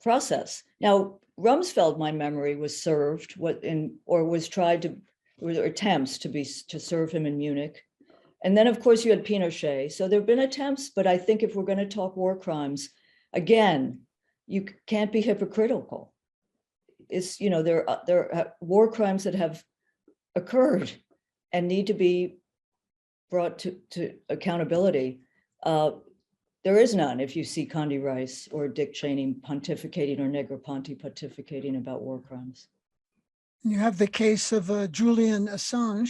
[SPEAKER 2] process. Now, Rumsfeld, my memory, was served there were attempts to serve him in Munich. And then, of course, you had Pinochet. So there have been attempts, but I think if we're going to talk war crimes, again, you can't be hypocritical. It's, there are war crimes that have occurred and need to be brought to accountability. There is none if you see Condi Rice or Dick Cheney pontificating or Negroponte pontificating about war crimes.
[SPEAKER 1] You have the case of Julian Assange,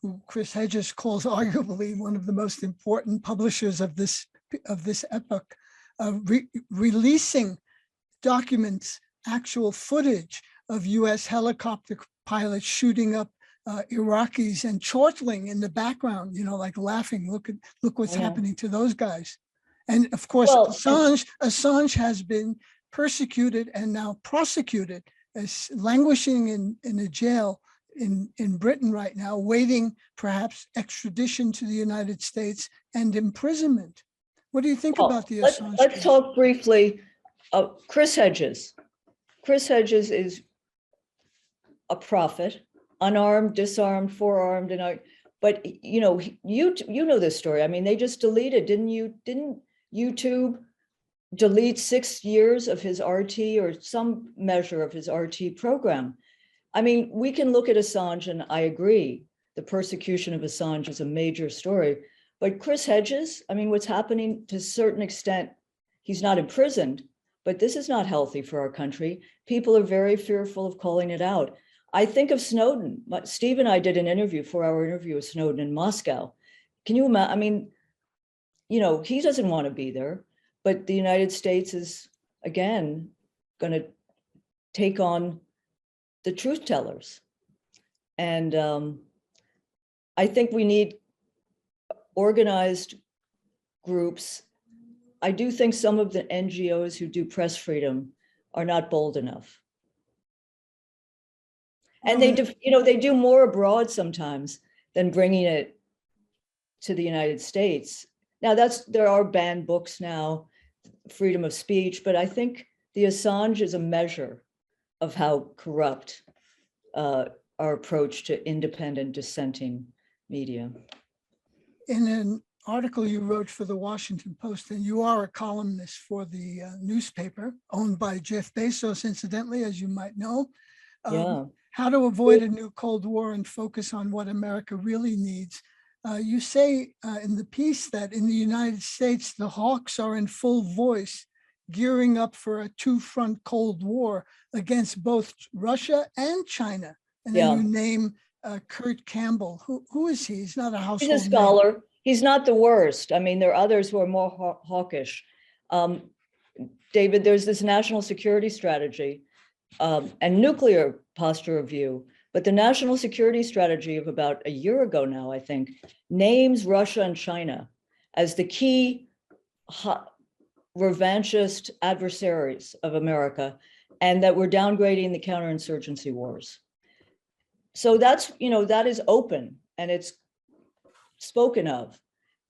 [SPEAKER 1] who Chris Hedges calls arguably one of the most important publishers of this epoch, releasing documents, actual footage of U.S. helicopter pilots shooting up Iraqis and chortling in the background, like laughing. Look what's happening to those guys. And of course, Assange has been persecuted and now prosecuted, as languishing in a jail in Britain right now, waiting perhaps extradition to the United States and imprisonment. What do you think about the Assange
[SPEAKER 2] Let's
[SPEAKER 1] case?
[SPEAKER 2] talk briefly. Chris Hedges. Chris Hedges is a prophet, unarmed, disarmed, forearmed, but you know this story. I mean, they just deleted, didn't YouTube delete 6 years of his RT or some measure of his RT program? I mean, we can look at Assange, and I agree, the persecution of Assange is a major story. But Chris Hedges, I mean, what's happening to a certain extent, he's not imprisoned, but this is not healthy for our country. People are very fearful of calling it out. I think of Snowden. Steve and I did an interview, 4-hour interview with Snowden in Moscow. Can you imagine? I mean, he doesn't want to be there, but the United States is, again, going to take on the truth tellers. And I think we need organized groups. I do think some of the NGOs who do press freedom are not bold enough. And they do more abroad sometimes than bringing it to the United States. Now there are banned books now, freedom of speech, but I think the Assange is a measure of how corrupt our approach to independent dissenting media.
[SPEAKER 1] In an article you wrote for the Washington Post, and you are a columnist for the newspaper owned by Jeff Bezos, incidentally, as you might know,
[SPEAKER 2] Yeah.
[SPEAKER 1] how to avoid a new Cold War and focus on what America really needs. You say in the piece that in the United States, the hawks are in full voice, gearing up for a two-front Cold War against both Russia and China. And then you name Kurt Campbell. Who is he? He's not a household
[SPEAKER 2] He's a
[SPEAKER 1] name.
[SPEAKER 2] scholar. He's not the worst. I mean, there are others who are more hawkish. David, there's this national security strategy and nuclear posture review, but the national security strategy of about a year ago now, I think, names Russia and China as the key revanchist adversaries of America, and that we're downgrading the counterinsurgency wars. So that's, that is open and it's spoken of.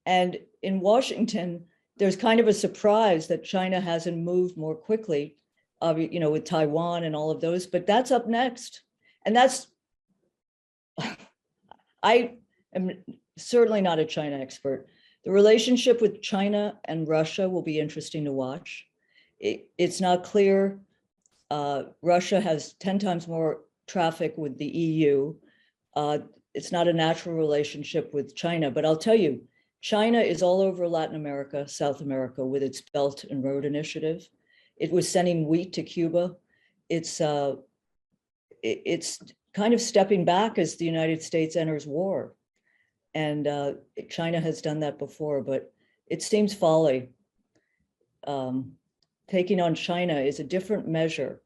[SPEAKER 2] And in Washington, there's kind of a surprise that China hasn't moved more quickly, with Taiwan and all of those, but that's up next. And that's, I am certainly not a China expert. The relationship with China and Russia will be interesting to watch. It's not clear. Russia has 10 times more traffic with the EU. It's not a natural relationship with China, but I'll tell you, China is all over Latin America, South America with its Belt and Road Initiative. It was sending wheat to Cuba. It's kind of stepping back as the United States enters war. And China has done that before, but it seems folly. Taking on China is a different measure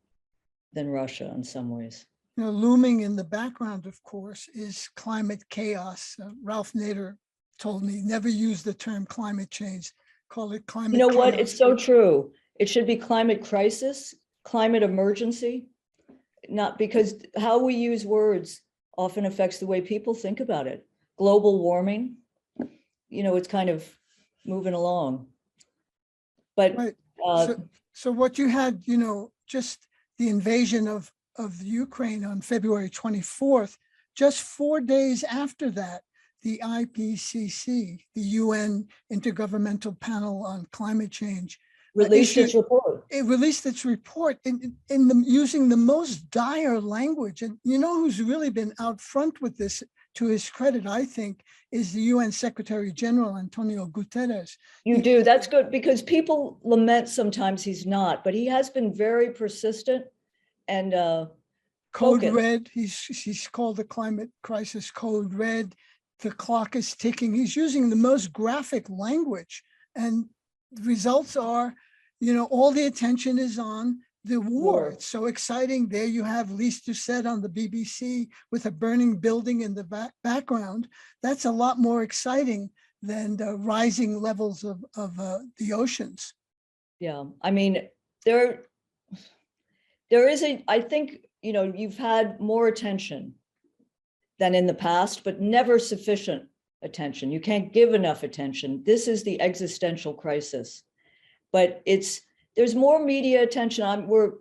[SPEAKER 2] than Russia in some ways.
[SPEAKER 1] Looming in the background, of course, is climate chaos. Ralph Nader told me, never use the term climate change, call it climate chaos.
[SPEAKER 2] You know what? It's so true. It should be climate crisis, climate emergency, not because how we use words often affects the way people think about it. Global warming, it's kind of moving along. But
[SPEAKER 1] right. So what you had, just the invasion of Ukraine on February 24th, just 4 days after that, the IPCC, the UN Intergovernmental Panel on Climate Change,
[SPEAKER 2] released its report.
[SPEAKER 1] It released its report using the most dire language. And who's really been out front with this, to his credit, I think, is the UN Secretary General, Antonio Guterres.
[SPEAKER 2] You do. That's good, because people lament sometimes he's not, but he has been very persistent and
[SPEAKER 1] Code
[SPEAKER 2] focused.
[SPEAKER 1] red. He's called the climate crisis code red. The clock is ticking. He's using the most graphic language, and the results are, all the attention is on the war. It's so exciting. There you have Lise Doucet on the BBC with a burning building in the background. That's a lot more exciting than the rising levels of the oceans.
[SPEAKER 2] Yeah, I mean, there is I think, you've had more attention than in the past, but never sufficient attention. You can't give enough attention. This is the existential crisis, but there's more media attention. We're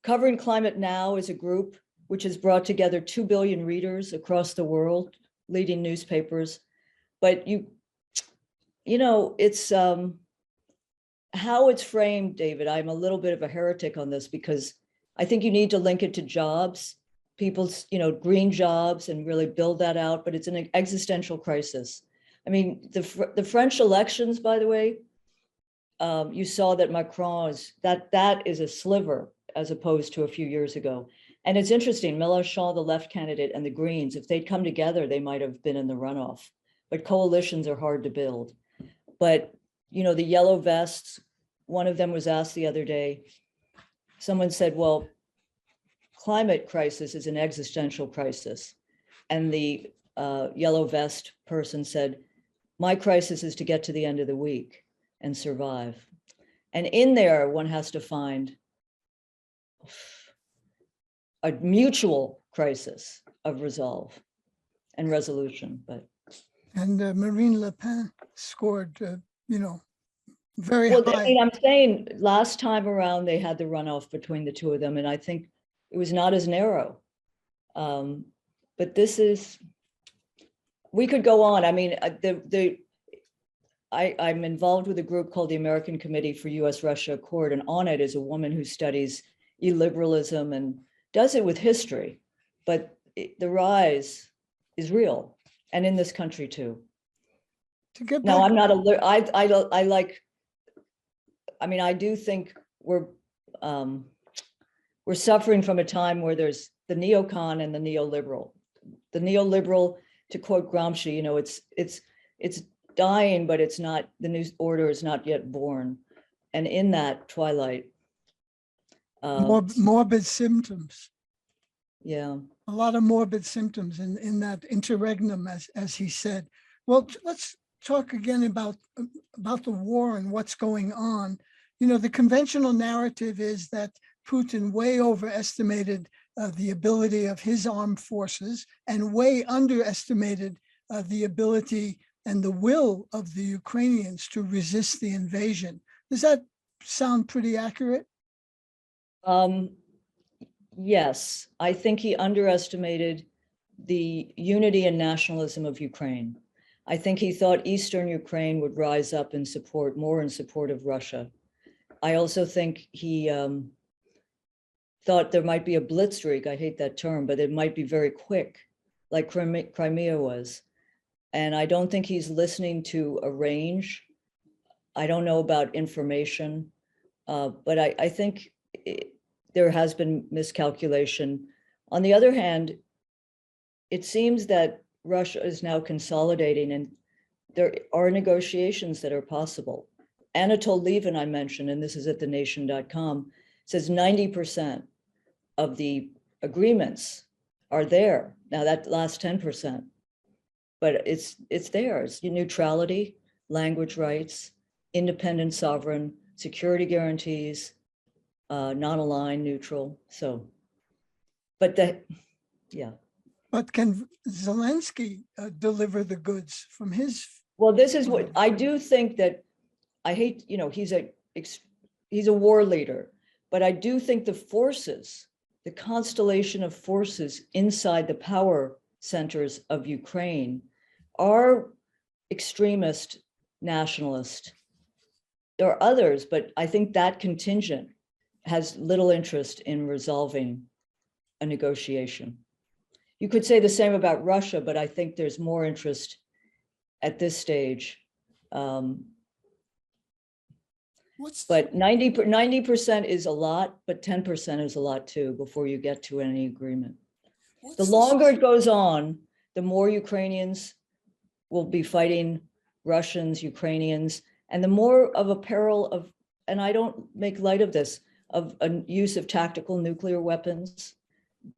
[SPEAKER 2] covering climate now as a group, which has brought together 2 billion readers across the world, leading newspapers. But it's how it's framed, David. I'm a little bit of a heretic on this because I think you need to link it to jobs, people's, green jobs, and really build that out. But it's an existential crisis. I mean, the French elections, by the way, you saw that Macron that is a sliver as opposed to a few years ago. And it's interesting, Mélenchon, the left candidate, and the Greens, if they'd come together, they might have been in the runoff. But coalitions are hard to build. But, the yellow vests, one of them was asked the other day, someone said, well, climate crisis is an existential crisis. And the yellow vest person said, my crisis is to get to the end of the week and survive. And in there, one has to find a mutual crisis of resolve and resolution.
[SPEAKER 1] And Marine Le Pen scored, very high.
[SPEAKER 2] I mean, I'm saying last time around, they had the runoff between the two of them, and I think it was not as narrow. But this is, we could go on. I mean, I'm involved with a group called the American Committee for U.S.-Russia Accord, and on it is a woman who studies illiberalism and does it with history, but the rise is real, and in this country too.
[SPEAKER 1] To get
[SPEAKER 2] Now,
[SPEAKER 1] back,
[SPEAKER 2] I'm not I mean, I do think we're suffering from a time where there's the neocon and the neoliberal. The neoliberal, to quote Gramsci, you know, it's dying, but it's not, the new order is not yet born. And in that twilight,
[SPEAKER 1] morbid symptoms,
[SPEAKER 2] yeah.
[SPEAKER 1] a lot of morbid symptoms in that interregnum, as he said. Well, let's talk again about the war and what's going on. You know, the conventional narrative is that Putin way overestimated the ability of his armed forces and way underestimated the ability and the will of the Ukrainians to resist the invasion. Does that sound pretty accurate?
[SPEAKER 2] Yes, I think he underestimated the unity and nationalism of Ukraine. I think he thought Eastern Ukraine would rise up in support, more in support of Russia. I also think he thought there might be a blitzkrieg. I hate that term, but it might be very quick, like Crimea was. And I don't think he's listening to a range. I don't know about information, but I think there has been miscalculation. On the other hand, it seems that Russia is now consolidating, and there are negotiations that are possible. Anatol Lieven, I mentioned, and this is at thenation.com, says 90% of the agreements are there. Now that last 10%, but it's there. It's neutrality, language rights, independent sovereign, security guarantees, non-aligned, neutral. So, but yeah.
[SPEAKER 1] But can Zelensky deliver the goods from his?
[SPEAKER 2] Well, this is what I do think that I hate, you know, he's a war leader, but I do think the forces, the constellation of forces inside the power centers of Ukraine are extremist, nationalist. There are others, but I think that contingent has little interest in resolving a negotiation. You could say the same about Russia, but I think there's more interest at this stage. But 90% is a lot, but 10% is a lot too before you get to any agreement. The longer it goes on, the more Ukrainians will be fighting Russians, Ukrainians, and the more of a peril of, and I don't make light of this, of a use of tactical nuclear weapons,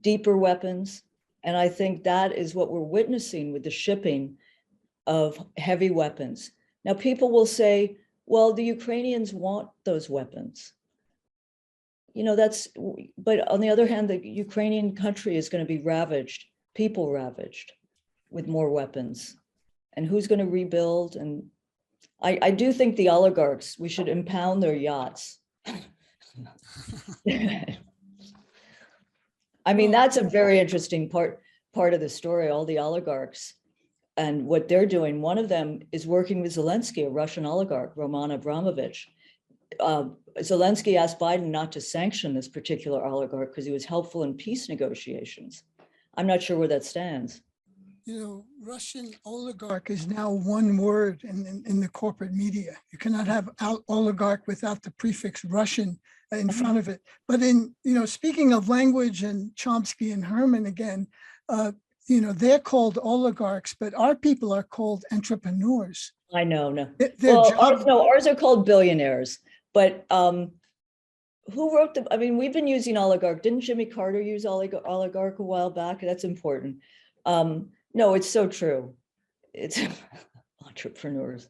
[SPEAKER 2] deeper weapons. And I think that is what we're witnessing with the shipping of heavy weapons. Now, people will say, well, the Ukrainians want those weapons. You know, but on the other hand, the Ukrainian country is going to be ravaged, people ravaged with more weapons. And who's going to rebuild? And I do think the oligarchs, we should impound their yachts. I mean, that's a very interesting part of the story, all the oligarchs and what they're doing. One of them is working with Zelensky, a Russian oligarch, Roman Abramovich. Zelensky asked Biden not to sanction this particular oligarch because he was helpful in peace negotiations. I'm not sure where that stands.
[SPEAKER 1] You know, Russian oligarch is now one word in the corporate media. You cannot have oligarch without the prefix Russian in front of it. But in, you know, speaking of language and Chomsky and Herman again, you know, they're called oligarchs, but our people are called entrepreneurs.
[SPEAKER 2] I know, no.
[SPEAKER 1] Well,
[SPEAKER 2] ours are called billionaires, but who wrote I mean, we've been using oligarch. Didn't Jimmy Carter use oligarch a while back? That's important. No, it's so true. It's entrepreneurs.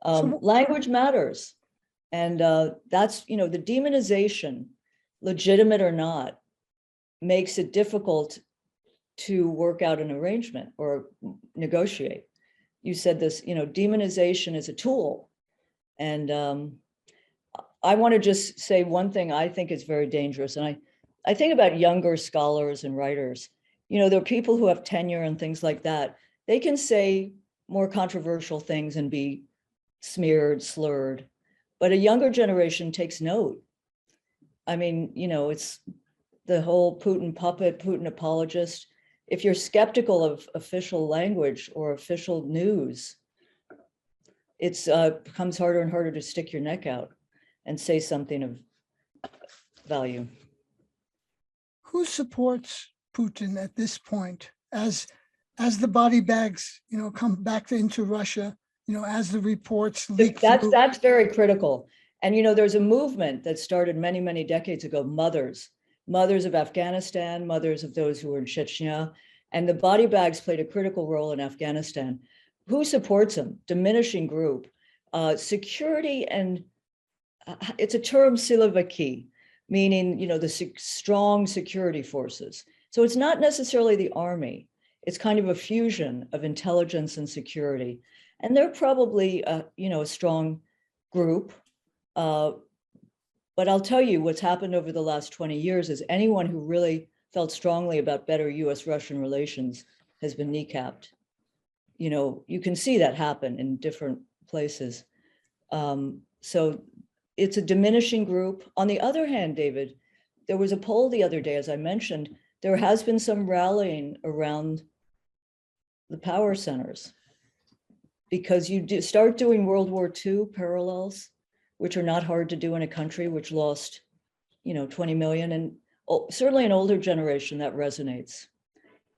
[SPEAKER 2] Language matters. And that's, you know, the demonization, legitimate or not, makes it difficult to work out an arrangement or negotiate. You said this, you know, demonization is a tool. And I want to just say one thing I think is very dangerous. And I think about younger scholars and writers. There are people who have tenure and things like that. They can say more controversial things and be smeared, slurred, but a younger generation takes note. I mean, it's the whole Putin puppet, Putin apologist. If you're skeptical of official language or official news, it's becomes harder and harder to stick your neck out and say something of value.
[SPEAKER 1] Who supports Putin at this point as the body bags, come back into Russia, as the reports leak through?
[SPEAKER 2] That's very critical. And there's a movement that started many, many decades ago, mothers of Afghanistan, mothers of those who were in Chechnya, and the body bags played a critical role in Afghanistan. Who supports them? Diminishing group. Security, and it's a term, siloviki, meaning the strong security forces. So it's not necessarily the army. It's kind of a fusion of intelligence and security. And they're probably a strong group. But I'll tell you what's happened over the last 20 years is anyone who really felt strongly about better US-Russian relations has been kneecapped. You can see that happen in different places. So it's a diminishing group. On the other hand, David, there was a poll the other day, as I mentioned, there has been some rallying around the power centers because you start doing World War II parallels, which are not hard to do in a country which lost, 20 million, and certainly an older generation that resonates.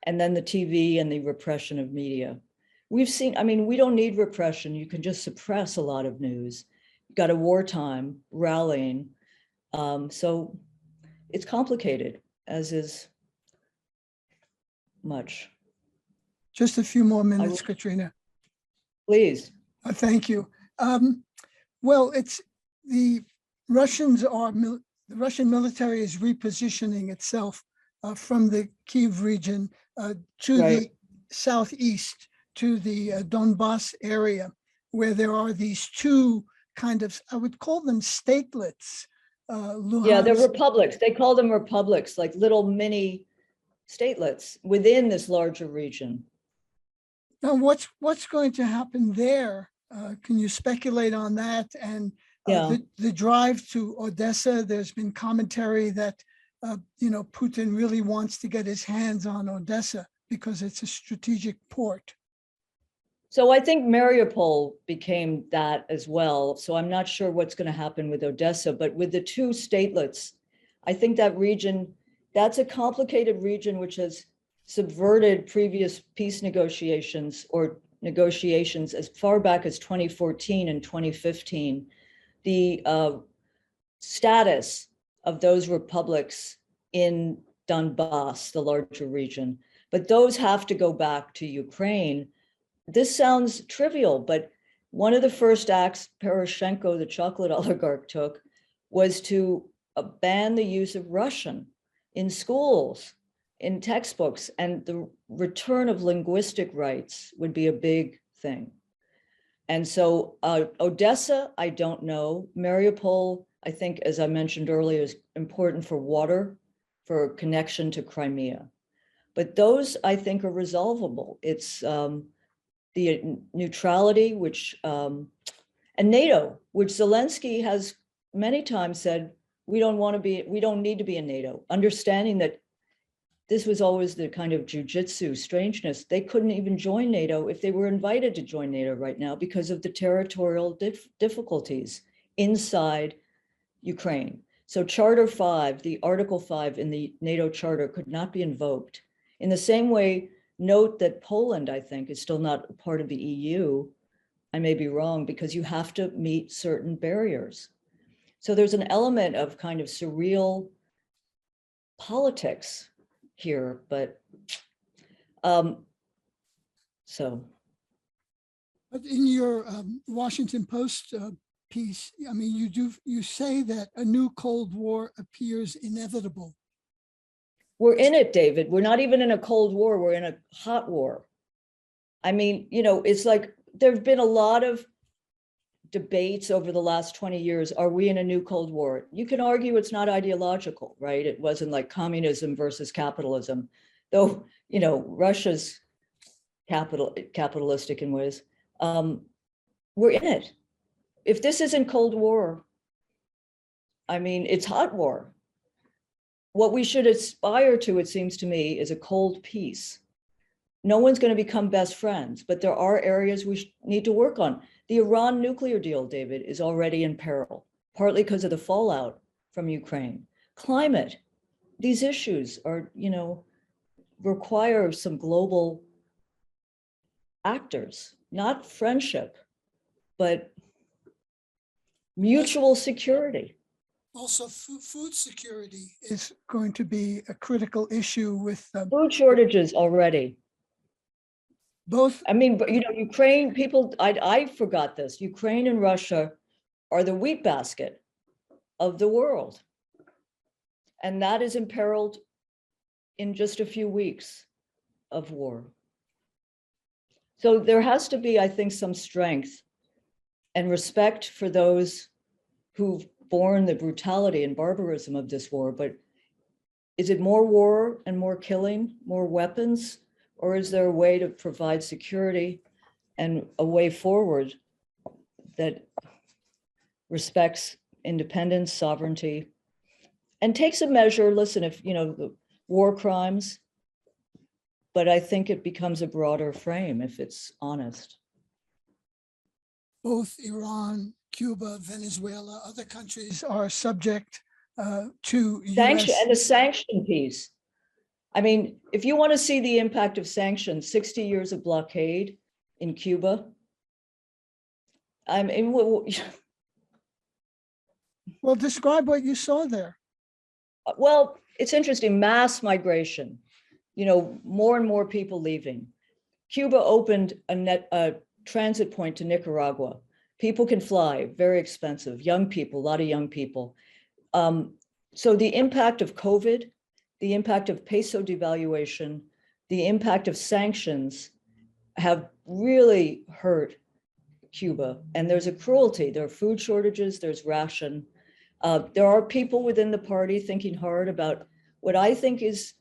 [SPEAKER 2] And then the TV and the repression of media. We've seen, we don't need repression. You can just suppress a lot of news. You've got a wartime rallying. So it's complicated, as is much.
[SPEAKER 1] Just a few more minutes, Katrina.
[SPEAKER 2] Please.
[SPEAKER 1] Thank you. Well, it's the the Russian military is repositioning itself from the Kyiv region to the southeast, to the Donbass area, where there are these two kind of, I would call them statelets.
[SPEAKER 2] Yeah, they're republics. They call them republics, like little mini statelets within this larger region.
[SPEAKER 1] Now, what's going to happen there? Can you speculate on that? And the drive to Odessa, there's been commentary that, Putin really wants to get his hands on Odessa because it's a strategic port.
[SPEAKER 2] So I think Mariupol became that as well. So I'm not sure what's going to happen with Odessa, but with the two statelets, I think that region, that's a complicated region which has subverted previous peace negotiations or negotiations as far back as 2014 and 2015. The status of those republics in Donbass, the larger region, but those have to go back to Ukraine. This sounds trivial, but one of the first acts Poroshenko, the chocolate oligarch, took was to ban the use of Russian in schools, in textbooks, and the return of linguistic rights would be a big thing. And so Odessa, I don't know. Mariupol, I think, as I mentioned earlier, is important for water, for connection to Crimea. But those, I think, are resolvable. It's the neutrality, which, and NATO, which Zelensky has many times said, we don't need to be in NATO, understanding that this was always the kind of jujitsu strangeness. They couldn't even join NATO if they were invited to join NATO right now because of the territorial difficulties inside Ukraine. So Charter 5, the Article 5 in the NATO Charter could not be invoked. In the same way, note that Poland, I think, is still not part of the EU. I may be wrong because you have to meet certain barriers. So there's an element of kind of surreal politics here, but so.
[SPEAKER 1] But in your Washington Post piece, you say that a new Cold War appears inevitable.
[SPEAKER 2] We're in it, David. We're not even in a Cold War. We're in a hot war. It's like there've been a lot of debates over the last 20 years. Are we in a new Cold War? You can argue it's not ideological, right? It wasn't like communism versus capitalism. though, Russia's capitalistic in ways. We're in it. If this isn't Cold War, I mean, it's hot war. What we should aspire to, it seems to me, is a cold peace. No one's going to become best friends, but there are areas we need to work on. The Iran nuclear deal, David, is already in peril, partly because of the fallout from Ukraine. Climate, these issues are, require some global actors, not friendship, but mutual security.
[SPEAKER 1] Also, food security is going to be a critical issue with
[SPEAKER 2] Food shortages already.
[SPEAKER 1] both.
[SPEAKER 2] I mean, but Ukraine people, I forgot this. Ukraine and Russia are the wheat basket of the world. And that is imperiled in just a few weeks of war. So there has to be, I think, some strength and respect for those who've borne the brutality and barbarism of this war. But is it more war and more killing, more weapons? Or is there a way to provide security and a way forward that respects independence, sovereignty, and takes a measure, listen, if, the war crimes, but I think it becomes a broader frame if it's honest.
[SPEAKER 1] Both Iran, Cuba, Venezuela, other countries are subject to
[SPEAKER 2] Sanction
[SPEAKER 1] US.
[SPEAKER 2] and the sanction piece. I mean, if you want to see the impact of sanctions, 60 years of blockade in Cuba. I mean,
[SPEAKER 1] Well, describe what you saw there.
[SPEAKER 2] well, it's interesting, mass migration, more and more people leaving. Cuba opened a transit point to Nicaragua. People can fly, very expensive, young people, a lot of young people. So the impact of COVID, the impact of peso devaluation, the impact of sanctions have really hurt Cuba. And there's a cruelty, there are food shortages, there's ration. There are people within the party thinking hard about what I think is,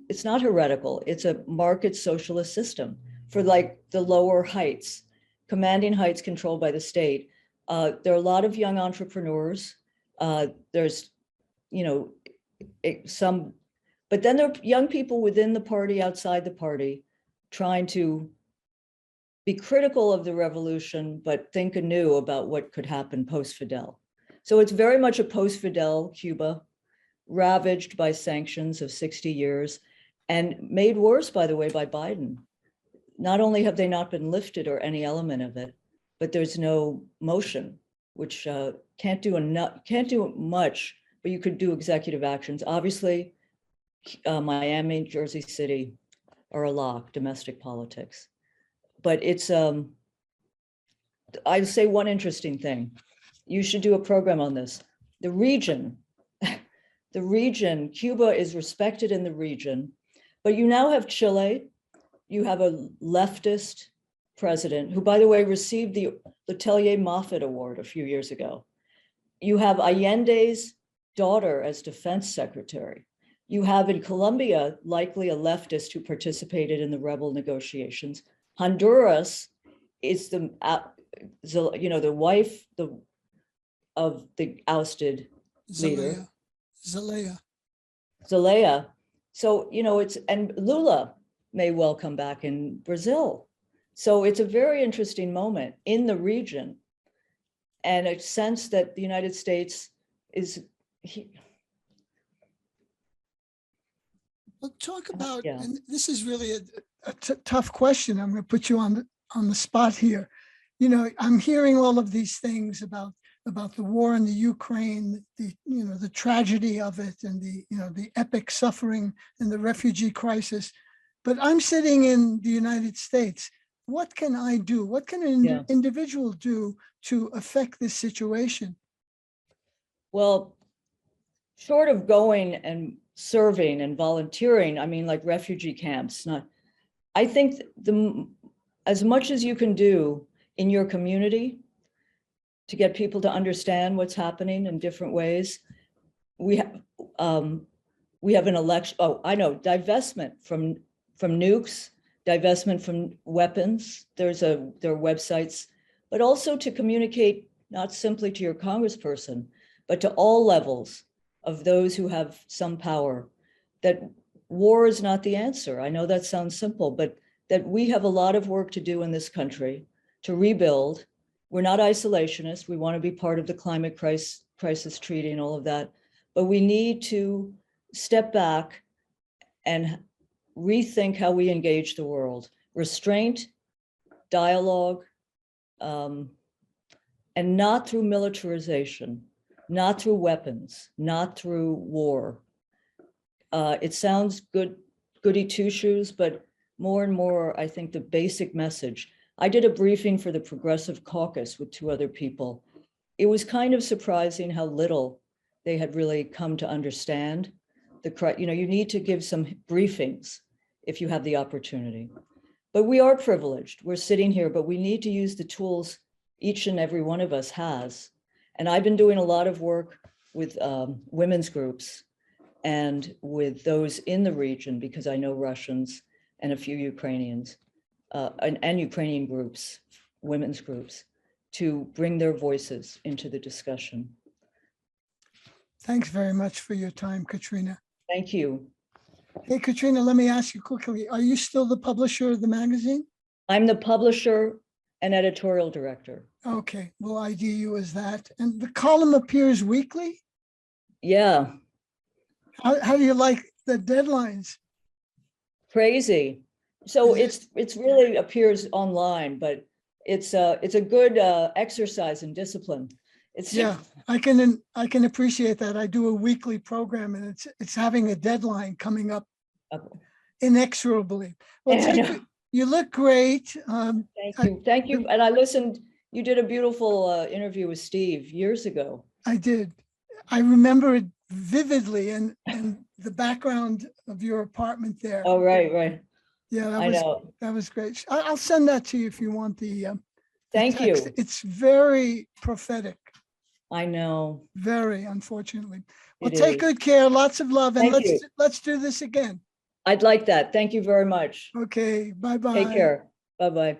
[SPEAKER 2] it's not heretical, it's a market socialist system for like the lower heights, commanding heights controlled by the state. There are a lot of young entrepreneurs. There's, some, but then there are young people within the party, outside the party, trying to be critical of the revolution, but think anew about what could happen post-Fidel. So it's very much a post-Fidel Cuba, ravaged by sanctions of 60 years and made worse, by the way, by Biden. Not only have they not been lifted or any element of it, but there's no motion, which can't do much, but you could do executive actions. Obviously, Miami, Jersey City are a lock, domestic politics. But it's, I'd say one interesting thing. You should do a program on this. The region, Cuba is respected in the region, but you now have Chile. You have a leftist president who, by the way, received the Letelier Moffett Award a few years ago. You have Allende's daughter as defense secretary. You have in Colombia, likely a leftist who participated in the rebel negotiations. Honduras is the wife of the ousted leader. Zelaya. So, and Lula may well come back in Brazil. So it's a very interesting moment in the region and a sense that the United States is.
[SPEAKER 1] Well, talk about,
[SPEAKER 2] Yeah.
[SPEAKER 1] and this is really a tough question. I'm going to put you on the spot here. I'm hearing all of these things about the war in the Ukraine, the tragedy of it, and the epic suffering and the refugee crisis. But I'm sitting in the United States. What can I do? What can an individual do to affect this situation?
[SPEAKER 2] Well, short of going and serving and volunteering, I mean, like refugee camps, I think as much as you can do in your community to get people to understand what's happening in different ways. We have We have an election. Oh, I know, divestment from nukes, divestment from weapons. There are websites, but also to communicate not simply to your congressperson, but to all levels of those who have some power, that war is not the answer. I know that sounds simple, but that we have a lot of work to do in this country to rebuild. We're not isolationists. We want to be part of the climate crisis treaty and all of that, but we need to step back and rethink how we engage the world. Restraint, dialogue, and not through militarization, not through weapons, not through war. It sounds goody two-shoes, but more and more, I think the basic message. I did a briefing for the Progressive Caucus with 2 other people. It was kind of surprising how little they had really come to understand. You need to give some briefings if you have the opportunity. But we are privileged. We're sitting here, but we need to use the tools each and every one of us has. And I've been doing a lot of work with women's groups and with those in the region, because I know Russians and a few Ukrainians and Ukrainian groups, women's groups, to bring their voices into the discussion.
[SPEAKER 1] Thanks very much for your time, Katrina.
[SPEAKER 2] Thank you.
[SPEAKER 1] Hey, Katrina, let me ask you quickly, are you still the publisher of the magazine?
[SPEAKER 2] I'm the publisher and editorial director.
[SPEAKER 1] Okay, we'll ID you as that. And the column appears weekly?
[SPEAKER 2] Yeah.
[SPEAKER 1] How do you like the deadlines?
[SPEAKER 2] Crazy. So it's really appears online, but it's a good exercise in discipline.
[SPEAKER 1] Yeah, I can appreciate that. I do a weekly program and it's having a deadline coming up inexorably. Well, you look great.
[SPEAKER 2] Thank you. And I listened, you did a beautiful interview with Steve years ago.
[SPEAKER 1] I did. I remember it vividly and the background of your apartment there.
[SPEAKER 2] Oh, right.
[SPEAKER 1] Yeah,
[SPEAKER 2] I know.
[SPEAKER 1] That was great. I'll send that to you if you want the
[SPEAKER 2] Thank you.
[SPEAKER 1] It's very prophetic.
[SPEAKER 2] I know.
[SPEAKER 1] Very, unfortunately. Well, take good care. Lots of love. And let's do this again.
[SPEAKER 2] I'd like that. Thank you very much.
[SPEAKER 1] Okay. Bye-bye.
[SPEAKER 2] Take care. Bye-bye.